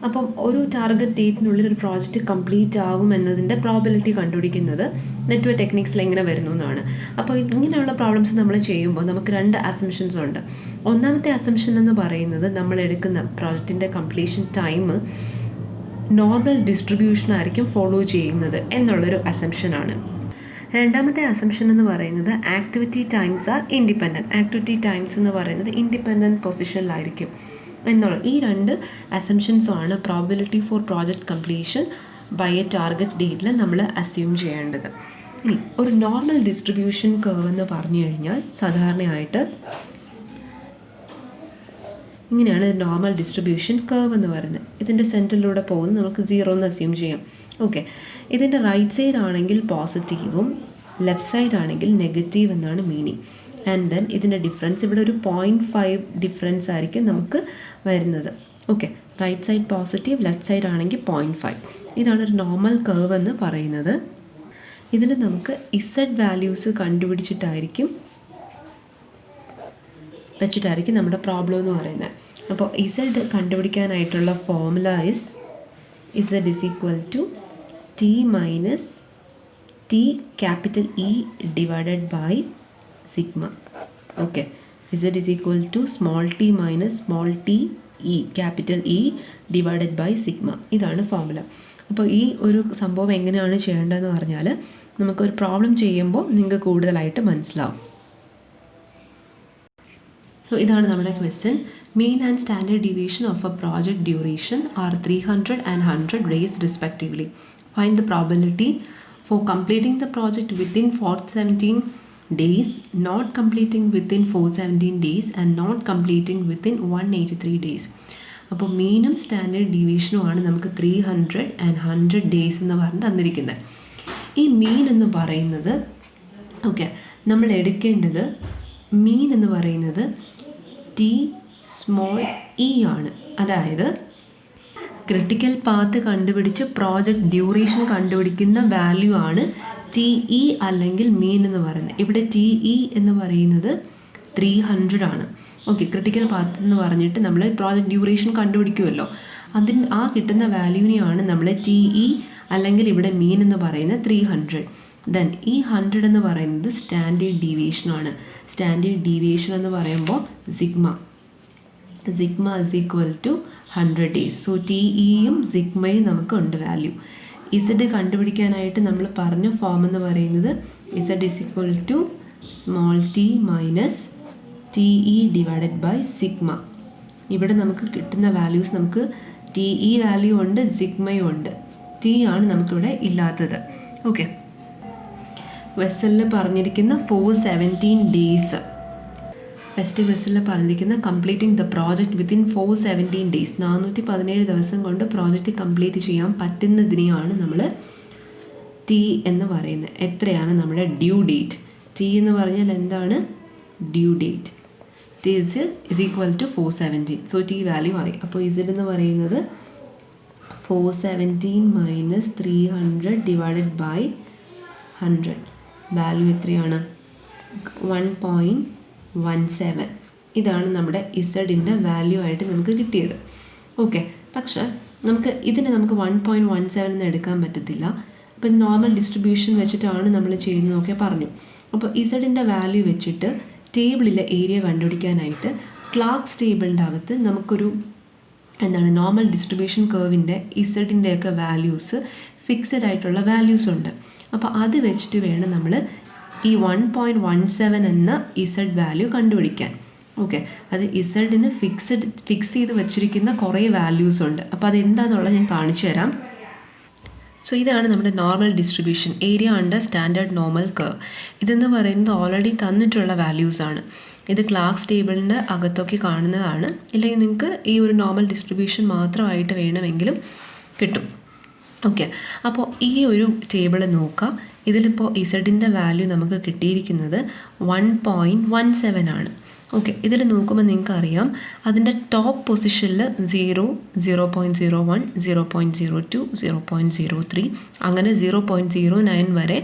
അപ്പം ഒരു ടാർഗറ്റ് ഡേറ്റിനുള്ളിൽ ഒരു പ്രോജക്റ്റ് കംപ്ലീറ്റ് ആകും എന്നതിൻ്റെ പ്രോബബിലിറ്റി കണ്ടുപിടിക്കുന്നത് നെറ്റ്വർക്ക് ടെക്നിക്സിൽ എങ്ങനെ വരുന്നു എന്നാണ്. അപ്പോൾ ഇങ്ങനെയുള്ള പ്രോബ്ലംസ് നമ്മൾ ചെയ്യുമ്പോൾ നമുക്ക് 2 അസംഷൻസ് ഉണ്ട്. ഒന്നാമത്തെ അസംഷൻ എന്ന് പറയുന്നത് നമ്മൾ എടുക്കുന്ന പ്രോജക്റ്റിൻ്റെ കംപ്ലീഷൻ ടൈം നോർമൽ ഡിസ്ട്രിബ്യൂഷൻ ആയിരിക്കും ഫോളോ ചെയ്യുന്നത് എന്നുള്ളൊരു അസംഷനാണ്. രണ്ടാമത്തെ അസംഷൻ എന്ന് പറയുന്നത് activity times are independent. Activity times എന്ന് പറയുന്നത് ഇൻഡിപെൻഡൻറ്റ് പൊസിഷനിലായിരിക്കും എന്നുള്ള ഈ 2 അസംഷൻസുമാണ് probability for project completion by a target ഡേറ്റിൽ നമ്മൾ അസ്യൂം ചെയ്യേണ്ടത്. ഇനി ഒരു നോർമൽ ഡിസ്ട്രിബ്യൂഷൻ കർവ് എന്ന് പറഞ്ഞു കഴിഞ്ഞാൽ സാധാരണയായിട്ട് ഇങ്ങനെയാണ് നോർമൽ ഡിസ്ട്രിബ്യൂഷൻ കർവ് എന്ന് പറയുന്നത്. ഇതിൻ്റെ സെൻറ്ററിലൂടെ പോകുന്നത് നമുക്ക് 0 എന്ന് അസ്യൂം ചെയ്യാം. ഓക്കെ, ഇതിൻ്റെ റൈറ്റ് സൈഡ് ആണെങ്കിൽ പോസിറ്റീവും ലെഫ്റ്റ് സൈഡ് ആണെങ്കിൽ നെഗറ്റീവ് എന്നാണ് മീനിങ്. ആൻഡ് ദെൻ ഇതിൻ്റെ ഡിഫറൻസ് ഇവിടെ ഒരു 0.5 ഡിഫറൻസ് ആയിരിക്കും നമുക്ക് വരുന്നത്. Okay, right side positive, left side ആണെങ്കിൽ 0.5. ഇതാണ് ഒരു നോർമൽ കർവ് എന്ന് പറയുന്നത്. ഇതിന് നമുക്ക് ഇസഡ് വാല്യൂസ് കണ്ടുപിടിച്ചിട്ടായിരിക്കും നമ്മുടെ പ്രോബ്ലം എന്ന് പറയുന്നത്. അപ്പോൾ ഇസഡ് കണ്ടുപിടിക്കാനായിട്ടുള്ള formula Z is equal to T minus T capital E divided by sigma. Okay, Z is equal to small t minus small t capital e divided by sigma. ഇതാണ് formula. അപ്പോൾ ഈ ഒരു സംഭവം എങ്ങനെയാണ് ചെയ്യേണ്ടതെന്ന് പറഞ്ഞാൽ നമുക്കൊരു പ്രോബ്ലം ചെയ്യുമ്പോൾ നിങ്ങൾക്ക് കൂടുതലായിട്ട് മനസ്സിലാവും. സോ ഇതാണ് നമ്മുടെ question. Mean and standard deviation of a project duration are 300 and 100 days respectively. Find the probability for completing the project within 417 days, not completing within 417 days and not completing within 183 days. അപ്പോൾ മീനും standard ഡീവിയേഷനുമാണ് നമുക്ക് 300 and 100 days എന്ന് പറഞ്ഞ് തന്നിരിക്കുന്നത്. ഈ മീൻ എന്ന് പറയുന്നത് നമ്മൾ എടുക്കേണ്ടത് മീൻ എന്ന് പറയുന്നത് ടി സ്മോൾ ഇ ആണ്. അതായത് ക്രിട്ടിക്കൽ പാത്ത് കണ്ടുപിടിച്ച് പ്രോജക്റ്റ് ഡ്യൂറേഷൻ കണ്ടുപിടിക്കുന്ന വാല്യൂ ആണ് ടി ഇ അല്ലെങ്കിൽ മീൻ എന്ന് പറയുന്നത്. ഇവിടെ ടി ഇ എന്ന് പറയുന്നത് 300 ആണ്. ക്രിട്ടിക്കൽ പാത്ത് എന്ന് പറഞ്ഞിട്ട് നമ്മൾ പ്രോജക്റ്റ് ഡ്യൂറേഷൻ കണ്ടുപിടിക്കുമല്ലോ, ആ കിട്ടുന്ന വാല്യൂവിനെയാണ് നമ്മൾ ടി ഇ അല്ലെങ്കിൽ ഇവിടെ മീൻ എന്ന് പറയുന്നത് 300. ദെൻ ഈ 100 എന്ന് പറയുന്നത് സ്റ്റാൻഡേർഡ് ഡീവിയേഷനാണ്. സ്റ്റാൻഡേർഡ് ഡീവിയേഷൻ എന്ന് പറയുമ്പോൾ sigma is equal to 100 days. So T ഇയും സിഗ്മയും നമുക്ക് ഉണ്ട് വാല്യൂ. ഇസഡ് കണ്ടുപിടിക്കാനായിട്ട് നമ്മൾ പറഞ്ഞ ഫോം എന്ന് പറയുന്നത് Z is equal to small T minus T E divided by sigma. ഇവിടെ നമുക്ക് കിട്ടുന്ന വാല്യൂസ് നമുക്ക് ടി ഇ വാല്യൂ ഉണ്ട്, സിഗ്മയും ഉണ്ട്. ടി ആണ് നമുക്കിവിടെ ഇല്ലാത്തത്. വെസലിൽ പറഞ്ഞിരിക്കുന്ന 417 days. ഫസ്റ്റ് വെസലിൽ പറഞ്ഞിരിക്കുന്ന completing the project within 417 days. 417 ദിവസം കൊണ്ട് പ്രോജക്റ്റ് കംപ്ലീറ്റ് ചെയ്യാൻ പറ്റുന്നതിനെയാണ് നമ്മൾ ടി എന്ന് പറയുന്നത്. എത്രയാണ് നമ്മുടെ ഡ്യൂ ഡേറ്റ്? ടി എന്ന് പറഞ്ഞാൽ എന്താണ്? Due date. T is equal to 417. So t value ആയി. അപ്പോൾ ഇസഡ് എന്ന് പറയുന്നത് 417 മൈനസ് 300 ഡിവൈഡഡ് ബൈ 100. വാല്യൂ എത്രയാണ്? 1.17. ഇതാണ് നമ്മുടെ ഇസഡിൻ്റെ വാല്യൂ ആയിട്ട് നമുക്ക് കിട്ടിയത്. പക്ഷേ നമുക്ക് 1.17 എന്ന് എടുക്കാൻ പറ്റത്തില്ല. അപ്പം നോർമൽ ഡിസ്ട്രിബ്യൂഷൻ വെച്ചിട്ടാണ് നമ്മൾ ചെയ്യുന്നതൊക്കെ പറഞ്ഞു. അപ്പോൾ ഇസഡിൻ്റെ വാല്യൂ വെച്ചിട്ട് ടേബിളിലെ ഏരിയ കണ്ടുപിടിക്കാനായിട്ട് ക്ലാർക്സ് ടേബിളിൻ്റെ അകത്ത് നമുക്കൊരു നോർമൽ ഡിസ്ട്രിബ്യൂഷൻ കർവിൻ്റെ ഇസഡിൻ്റെയൊക്കെ വാല്യൂസ് ഫിക്സഡ് ആയിട്ടുള്ള വാല്യൂസ് ഉണ്ട്. അപ്പോൾ അത് വെച്ചിട്ട് വേണം നമ്മൾ ഈ 1.17 എന്ന ഇസഡ് വാല്യൂ കണ്ടുപിടിക്കാൻ. അത് ഇസഡിന് ഫിക്സ് ചെയ്ത് വെച്ചിരിക്കുന്ന കുറേ വാല്യൂസ് ഉണ്ട്. അപ്പോൾ അതെന്താണെന്നുള്ളത് ഞാൻ കാണിച്ചു തരാം. സോ ഇതാണ് നമ്മുടെ normal distribution area under standard normal curve. ഇതെന്ന് പറയുന്നത് ഓൾറെഡി തന്നിട്ടുള്ള വാല്യൂസാണ്. ഇത് ക്ലാർക്സ് ടേബിളിൻ്റെ അകത്തൊക്കെ കാണുന്നതാണ്. ഇല്ലെങ്കിൽ നിങ്ങൾക്ക് ഈ ഒരു നോർമൽ ഡിസ്ട്രിബ്യൂഷൻ മാത്രമായിട്ട് വേണമെങ്കിലും കിട്ടും. അപ്പോൾ ഈ ഒരു ടേബിൾ നോക്കുക. ഇതിലിപ്പോൾ ഇസഡിൻ്റെ വാല്യൂ നമുക്ക് കിട്ടിയിരിക്കുന്നത് 1.17 ആണ്. ഇതിൽ നോക്കുമ്പോൾ നിങ്ങൾക്ക് അറിയാം അതിൻ്റെ ടോപ്പ് പൊസിഷനിൽ 0, 0.01, 0.02, 0.03 അങ്ങനെ 0.09 വരെ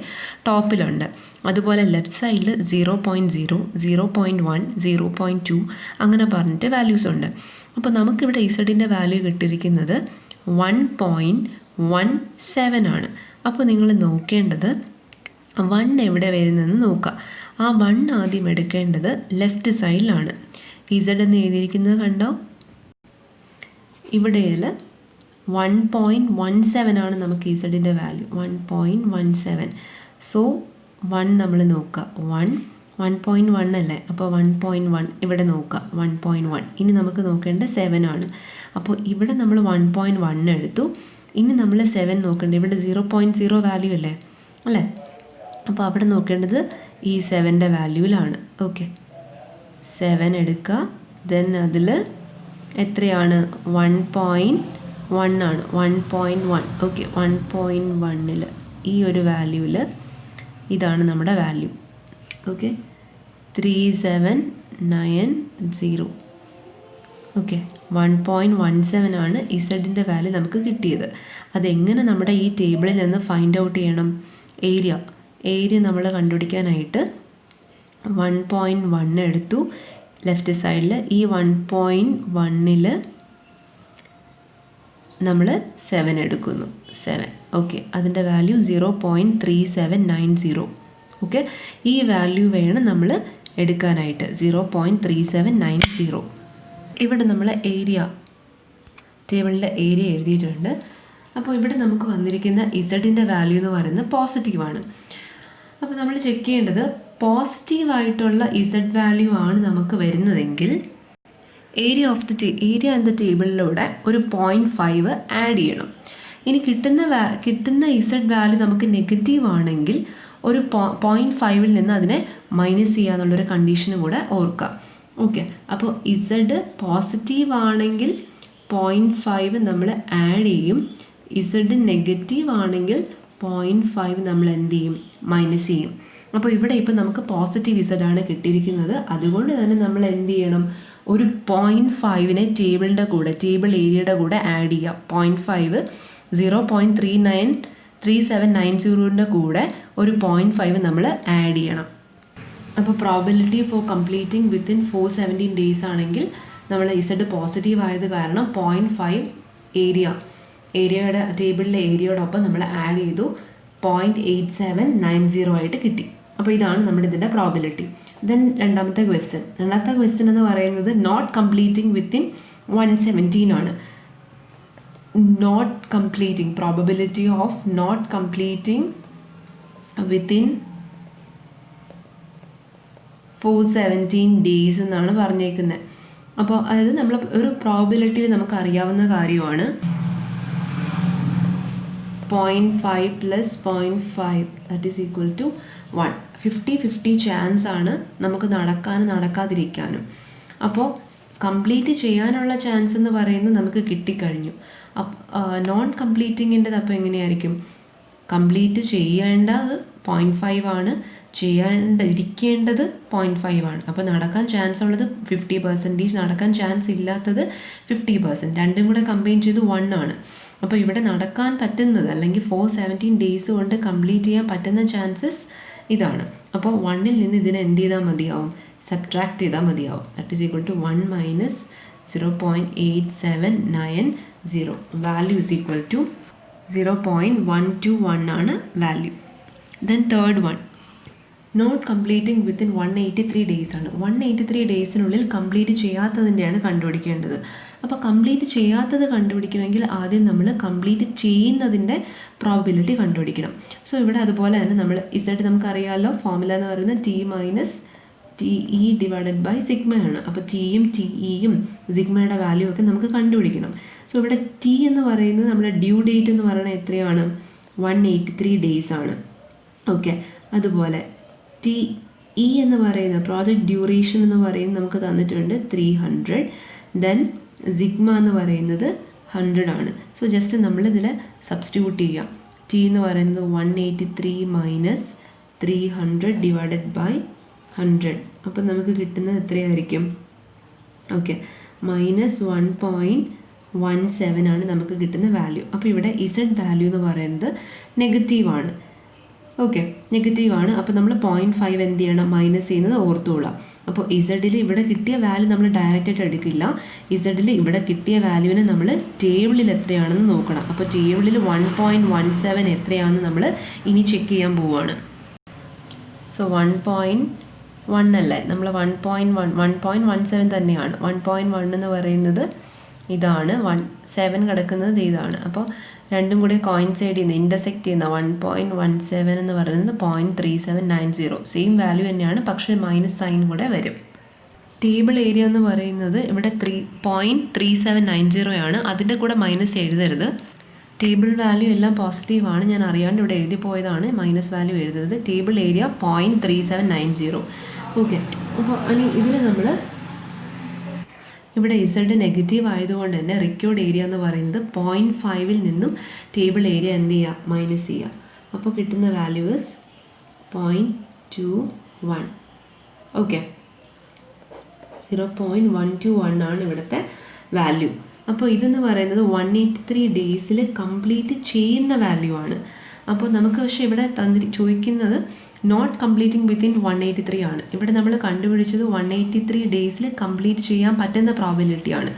ടോപ്പിലുണ്ട്. അതുപോലെ ലെഫ്റ്റ് സൈഡിൽ 0.0, 0.1, 0.2 അങ്ങനെ പറഞ്ഞിട്ട് വാല്യൂസ് ഉണ്ട്. അപ്പോൾ നമുക്കിവിടെ ഇസഡിൻ്റെ വാല്യൂ കിട്ടിയിരിക്കുന്നത് 1.17 ആണ്. അപ്പോൾ നിങ്ങൾ നോക്കേണ്ടത് 1 എവിടെ വരുന്നതെന്ന് നോക്കുക. ആ 1 ആദ്യം എടുക്കേണ്ടത് ലെഫ്റ്റ് സൈഡിലാണ്. ഇസഡ് എന്ന് എഴുതിയിരിക്കുന്നത് കണ്ടോ? ഇവിടെ 1.17 ആണ് നമുക്ക് ഇസഡിൻ്റെ വാല്യൂ. 1.17. സോ 1 നമ്മൾ നോക്കുക. 1.1 അല്ലേ? അപ്പോൾ 1.1 ഇവിടെ നോക്കുക. 1.1. ഇനി നമുക്ക് നോക്കേണ്ടത് 7 ആണ്. അപ്പോൾ ഇവിടെ നമ്മൾ 1.1 എടുത്തു. ഇനി നമ്മൾ 7 നോക്കേണ്ടത് ഇവിടെ 0.0 വാല്യൂ അല്ലേ? അപ്പോൾ അവിടെ നോക്കേണ്ടത് ഈ 7ൻ്റെ വാല്യൂവിലാണ്. 7 എടുക്കുക. ദെൻ അതിൽ എത്രയാണ്? 1.1 ആണ്. 1.1. 1.1ൽ ഈ ഒരു വാല്യൂവിൽ ഇതാണ് നമ്മുടെ വാല്യൂ. 3790. 1.17 ആണ് ഇസഡിൻ്റെ വാല്യൂ നമുക്ക് കിട്ടിയത്. അതെങ്ങനെ നമ്മുടെ ഈ ടേബിളിൽ നിന്ന് ഫൈൻഡ് ഔട്ട് ചെയ്യണം? ഏരിയ നമ്മൾ കണ്ടുപിടിക്കാനായിട്ട് 1.1 എടുത്തു. ലെഫ്റ്റ് സൈഡിൽ ഈ 1.1ൽ നമ്മൾ 7 എടുക്കുന്നു. 7. അതിൻ്റെ വാല്യൂ 0.3790. ഈ വാല്യൂ വേണം നമ്മൾ എടുക്കാനായിട്ട്. 0.3790. ഇവിടെ നമ്മൾ ഏരിയ ടേബിളിൻ്റെ ഏരിയ എഴുതിയിട്ടുണ്ട്. അപ്പോൾ ഇവിടെ നമുക്ക് വന്നിരിക്കുന്ന ഇസഡിൻ്റെ വാല്യൂ എന്ന് പറയുന്നത് പോസിറ്റീവാണ്. അപ്പോൾ നമ്മൾ ചെക്ക് ചെയ്യേണ്ടത് പോസിറ്റീവായിട്ടുള്ള ഇസഡ് വാല്യൂ ആണ് നമുക്ക് വരുന്നതെങ്കിൽ ഏരിയ എന്ന ടേബിളിലൂടെ ഒരു 0.5 ആഡ് ചെയ്യണം. ഇനി കിട്ടുന്ന ഇസഡ് വാല്യൂ നമുക്ക് നെഗറ്റീവ് ആണെങ്കിൽ ഒരു 0.5 നിന്ന് അതിനെ മൈനസ് ചെയ്യുക എന്നുള്ളൊരു കണ്ടീഷനും കൂടെ ഓർക്കുക. ഓക്കെ, അപ്പോൾ ഇസഡ് പോസിറ്റീവ് ആണെങ്കിൽ 0.5 നമ്മൾ ആഡ് ചെയ്യും. ഇസഡ് നെഗറ്റീവ് ആണെങ്കിൽ 0.5 നമ്മൾ എന്ത് ചെയ്യും? മൈനസ് ചെയ്യും. അപ്പോൾ ഇവിടെ ഇപ്പോൾ നമുക്ക് പോസിറ്റീവ് ഇസഡാണ് കിട്ടിയിരിക്കുന്നത്. അതുകൊണ്ട് തന്നെ നമ്മൾ എന്ത് ചെയ്യണം? ഒരു 0.5നെ ടേബിൾ ഏരിയയുടെ കൂടെ ആഡ് ചെയ്യുക. 0.5 0.3790ൻ്റെ കൂടെ ഒരു 0.5 നമ്മൾ ആഡ് ചെയ്യണം. അപ്പോൾ probability four completing within 417 days ആണെങ്കിൽ നമ്മൾ ഇസഡ് പോസിറ്റീവ് ആയത് കാരണം 0.5 ഏരിയയുടെ ടേബിളിലെ ഏരിയയോടൊപ്പം നമ്മൾ ആഡ് ചെയ്തു 0.8790 ആയിട്ട് കിട്ടി. അപ്പോൾ ഇതാണ് നമ്മുടെ ഇതിൻ്റെ പ്രോബിലിറ്റി. ദെൻ രണ്ടാമത്തെ ക്വസ്റ്റ്യൻ എന്ന് പറയുന്നത് നോട്ട് കംപ്ലീറ്റിംഗ് വിത്തിൻ 117 ആണ്. Probability of not completing within 417 days എന്നാണ് പറഞ്ഞേക്കുന്നത്. അപ്പോൾ അതായത് നമ്മൾ ഒരു പ്രോബിലിറ്റിയിൽ നമുക്ക് അറിയാവുന്ന കാര്യമാണ് 0.5 + 0.5 that is equal to 1. 50-50 chance ആണ് നമുക്ക് നടക്കാനും നടക്കാതിരിക്കാനും. അപ്പോൾ കംപ്ലീറ്റ് ചെയ്യാനുള്ള ചാൻസ് എന്ന് പറയുന്നത് നമുക്ക് കിട്ടിക്കഴിഞ്ഞു. നോൺ കംപ്ലീറ്റിങ്ങിൻ്റെത് അപ്പോൾ എങ്ങനെയായിരിക്കും? കംപ്ലീറ്റ് ചെയ്യേണ്ടത് 0.5 ആണ്, ചെയ്യാണ്ടിരിക്കേണ്ടത് 0.5 ആണ്. അപ്പോൾ നടക്കാൻ ചാൻസ് ഉള്ളത് 50%, നടക്കാൻ ചാൻസ് ഇല്ലാത്തത് 50%. രണ്ടും കൂടെ കമ്പൈൻ ചെയ്ത് 1 ആണ്. അപ്പോൾ ഇവിടെ നടക്കാൻ പറ്റുന്നത് അല്ലെങ്കിൽ 417 ഡേയ്സ് കൊണ്ട് കംപ്ലീറ്റ് ചെയ്യാൻ പറ്റുന്ന ചാൻസസ് ഇതാണ്. അപ്പോൾ 1ൽ നിന്ന് ഇതിനെ എന്ത് ചെയ്താൽ മതിയാവും? സബ്ട്രാക്ട് ചെയ്താൽ മതിയാവും. That is equal to 1 - 0.8790. Value is equal to 0.121 ആണ് value. Then third one not completing within 183 days ആണ്. 183 ഡേയ്സിനുള്ളിൽ കംപ്ലീറ്റ് ചെയ്യാത്തതിൻ്റെയാണ് കണ്ടുപിടിക്കേണ്ടത്. അപ്പോൾ കംപ്ലീറ്റ് ചെയ്യാത്തത് കണ്ടുപിടിക്കണമെങ്കിൽ ആദ്യം നമ്മൾ കംപ്ലീറ്റ് ചെയ്യുന്നതിൻ്റെ പ്രോബിലിറ്റി കണ്ടുപിടിക്കണം. സോ ഇവിടെ അതുപോലെ തന്നെ നമ്മൾ ഇസഡ് നമുക്കറിയാമല്ലോ, ഫോർമുല എന്ന് പറയുന്നത് T-TE/σ ആണ്. അപ്പോൾ ടിയും ടിഇയും സിഗ്മയുടെ വാല്യൂ ഒക്കെ നമുക്ക് കണ്ടുപിടിക്കണം. സോ ഇവിടെ ടി എന്ന് പറയുന്നത് നമ്മുടെ ഡ്യൂ ഡേറ്റ് എന്ന് പറയുന്നത് എത്രയാണ്? 183 ഡേയ്സ് ആണ്. ഓക്കെ, അതുപോലെ TE എന്ന് പറയുന്നത് പ്രോജക്റ്റ് ഡ്യൂറേഷൻ എന്ന് പറയുന്നത് നമുക്ക് തന്നിട്ടുണ്ട് 300. ദെൻ സിഗ്മ എന്ന് പറയുന്നത് 100 ആണ്. സോ ജസ്റ്റ് നമ്മളിതിൽ സബ്സ്റ്റിറ്റ്യൂട്ട് ചെയ്യാം. ടി എന്ന് പറയുന്നത് 183 - 300 / 100. അപ്പം നമുക്ക് കിട്ടുന്നത് എത്രയായിരിക്കും? ഓക്കെ, -1.17 ആണ് നമുക്ക് കിട്ടുന്ന വാല്യൂ. അപ്പോൾ ഇവിടെ ഇസഡ് വാല്യൂ എന്ന് പറയുന്നത് നെഗറ്റീവാണ്. ഓക്കെ, നെഗറ്റീവാണ്. അപ്പോൾ നമ്മൾ 0.5 എന്ത് ചെയ്യണം? മൈനസ് ചെയ്യുന്നത് ഓർത്തുകൊള്ളാം. അപ്പോൾ ഇസഡിൽ ഇവിടെ കിട്ടിയ വാല്യൂ നമ്മൾ ഡയറക്റ്റായിട്ട് എടുക്കില്ല. ഇസഡിൽ ഇവിടെ കിട്ടിയ വാല്യൂവിനെ നമ്മൾ ടേബിളിൽ എത്രയാണെന്ന് നോക്കണം. അപ്പോൾ ടേബിളിൽ 1.17 എത്രയാണെന്ന് നമ്മൾ ഇനി ചെക്ക് ചെയ്യാൻ പോവുകയാണ്. സോ 1.1 അല്ലേ, നമ്മൾ 1.17 തന്നെയാണ്. 1.1 എന്ന് പറയുന്നത് ഇതാണ്, 7 കിടക്കുന്നത് ഇതാണ്. അപ്പോൾ രണ്ടും കൂടി കോയിൻസൈഡ് ചെയ്യുന്ന ഇൻ്റർസെക്റ്റ് ചെയ്യുന്ന 1.17 എന്ന് പറയുന്നത് 0.3790. സെയിം വാല്യൂ തന്നെയാണ്, പക്ഷേ മൈനസ് സൈൻ കൂടെ വരും. ടേബിൾ ഏരിയ എന്ന് പറയുന്നത് ഇവിടെ 0.3790 ആണ്. അതിൻ്റെ കൂടെ മൈനസ് എഴുതരുത്. ടേബിൾ വാല്യൂ എല്ലാം പോസിറ്റീവാണ്. ഞാൻ അറിയാണ്ട് ഇവിടെ എഴുതി പോയതാണ് മൈനസ് വാല്യൂ എഴുതുന്നത്. Table area 0.3790. ഓക്കെ, അപ്പോൾ ഇനി ഇതിൽ നമ്മൾ ഇവിടെ ഇസഡ് നെഗറ്റീവ് ആയതുകൊണ്ട് തന്നെ റിക്വേർഡ് ഏരിയ എന്ന് പറയുന്നത് 0.5ൽ നിന്നും ടേബിൾ ഏരിയ എന്ത് ചെയ്യുക? മൈനസ് ചെയ്യുക. അപ്പോൾ കിട്ടുന്ന വാല്യൂസ് 0.21. ഓക്കെ, 0.121 ആണ് ഇവിടുത്തെ വാല്യൂ. അപ്പോൾ ഇതെന്ന് പറയുന്നത് 183 ഡേയ്സിൽ കംപ്ലീറ്റ് ചെയ്യുന്ന വാല്യൂ ആണ്. അപ്പോൾ നമുക്ക് പക്ഷേ ഇവിടെ ചോദിക്കുന്നത് നോട്ട് കംപ്ലീറ്റിംഗ് വിത്തിൻ 183 ആണ്. ഇവിടെ നമ്മൾ കണ്ടുപിടിച്ചത് 183 ഡേയ്സിൽ കംപ്ലീറ്റ് ചെയ്യാൻ പറ്റുന്ന പ്രോബിലിറ്റി ആണ്.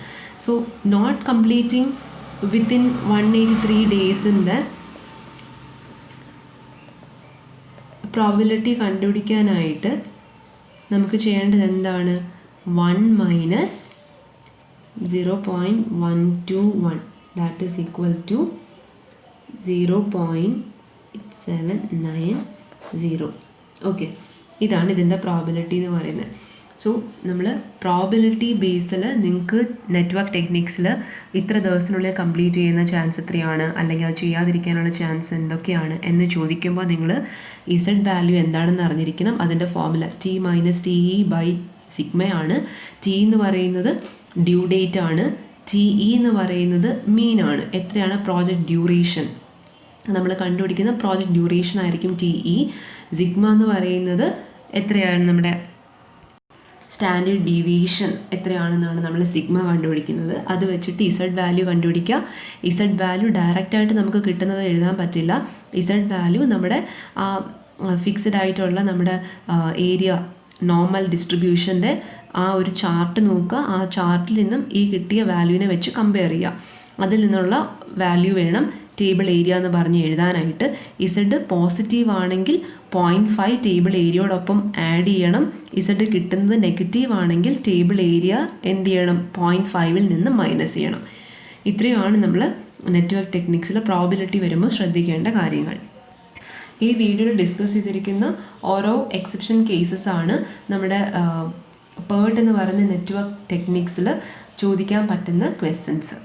സോ നോട്ട് കംപ്ലീറ്റിംഗ് വിത്തിൻ 183 ഡേയ്സിൻ്റെ പ്രോബിലിറ്റി കണ്ടുപിടിക്കാനായിട്ട് നമുക്ക് ചെയ്യേണ്ടത് എന്താണ്? 1 - 0.121 that is equal to 0.790. Okay, ഇതാണ് ഇതിൻ്റെ പ്രോബിലിറ്റി എന്ന് പറയുന്നത്. സോ നമ്മൾ പ്രോബിലിറ്റി ബേസിൽ നിങ്ങൾക്ക് നെറ്റ്വർക്ക് ടെക്നിക്സിൽ ഇത്ര ദിവസത്തിനുള്ളിൽ കംപ്ലീറ്റ് ചെയ്യുന്ന ചാൻസ് എത്രയാണ്, അല്ലെങ്കിൽ അത് ചെയ്യാതിരിക്കാനുള്ള ചാൻസ് എന്തൊക്കെയാണ് എന്ന് ചോദിക്കുമ്പോൾ നിങ്ങൾ ഇസഡ് വാല്യൂ എന്താണെന്ന് അറിഞ്ഞിരിക്കണം. അതിൻ്റെ ഫോർമുല T-TE/σ ആണ്. T എന്ന് പറയുന്നത് ഡ്യൂ ഡേറ്റ് ആണ്. TE എന്ന് പറയുന്നത് മീൻ ആണ്. എത്രയാണ് പ്രോജക്റ്റ് ഡ്യൂറേഷൻ നമ്മൾ കണ്ടുപിടിക്കുന്ന പ്രോജക്റ്റ് ഡ്യൂറേഷൻ ആയിരിക്കും TE. സിഗ്മ എന്ന് പറയുന്നത് എത്രയാണ് നമ്മുടെ സ്റ്റാൻഡേർഡ് ഡീവിയേഷൻ എത്രയാണെന്നാണ് നമ്മൾ സിഗ്മ കണ്ടുപിടിക്കുന്നത്. അത് വെച്ചിട്ട് ഇസഡ് വാല്യൂ കണ്ടുപിടിക്കുക. ഇസഡ് വാല്യൂ ഡയറക്റ്റായിട്ട് നമുക്ക് കിട്ടുന്നത് എഴുതാൻ പറ്റില്ല. ഇസഡ് വാല്യൂ നമ്മുടെ ഫിക്സഡ് ആയിട്ടുള്ള നമ്മുടെ ഏരിയ നോർമൽ ഡിസ്ട്രിബ്യൂഷൻ്റെ ആ ഒരു ചാർട്ട് നോക്കുക. ആ ചാർട്ടിൽ നിന്നും ഈ കിട്ടിയ വാല്യൂവിനെ വെച്ച് കമ്പയർ ചെയ്യുക. അതിൽ നിന്നുള്ള വാല്യൂ വേണം ടേബിൾ ഏരിയ എന്ന് പറഞ്ഞ് എഴുതാനായിട്ട്. ഇസഡ് പോസിറ്റീവ് ആണെങ്കിൽ 0.5 ടേബിൾ ഏരിയയോടൊപ്പം ആഡ് ചെയ്യണം. ഇസഡ് കിട്ടുന്നത് നെഗറ്റീവ് ആണെങ്കിൽ ടേബിൾ ഏരിയ എന്ത് ചെയ്യണം, 0.5ൽ നിന്ന് മൈനസ് ചെയ്യണം. ഇത്രയുമാണ് നമ്മൾ നെറ്റ്വർക്ക് ടെക്നിക്സിൽ പ്രോബിലിറ്റി വരുമ്പോൾ ശ്രദ്ധിക്കേണ്ട കാര്യങ്ങൾ. ഈ വീഡിയോയിൽ ഡിസ്കസ് ചെയ്തിരിക്കുന്ന ഓരോ എക്സെപ്ഷൻ കേസസ് ആണ് നമ്മുടെ PERT എന്ന് പറയുന്ന നെറ്റ്വർക്ക് ടെക്നിക്സിൽ ചോദിക്കാൻ പറ്റുന്ന ക്വസ്റ്റ്യൻസ്.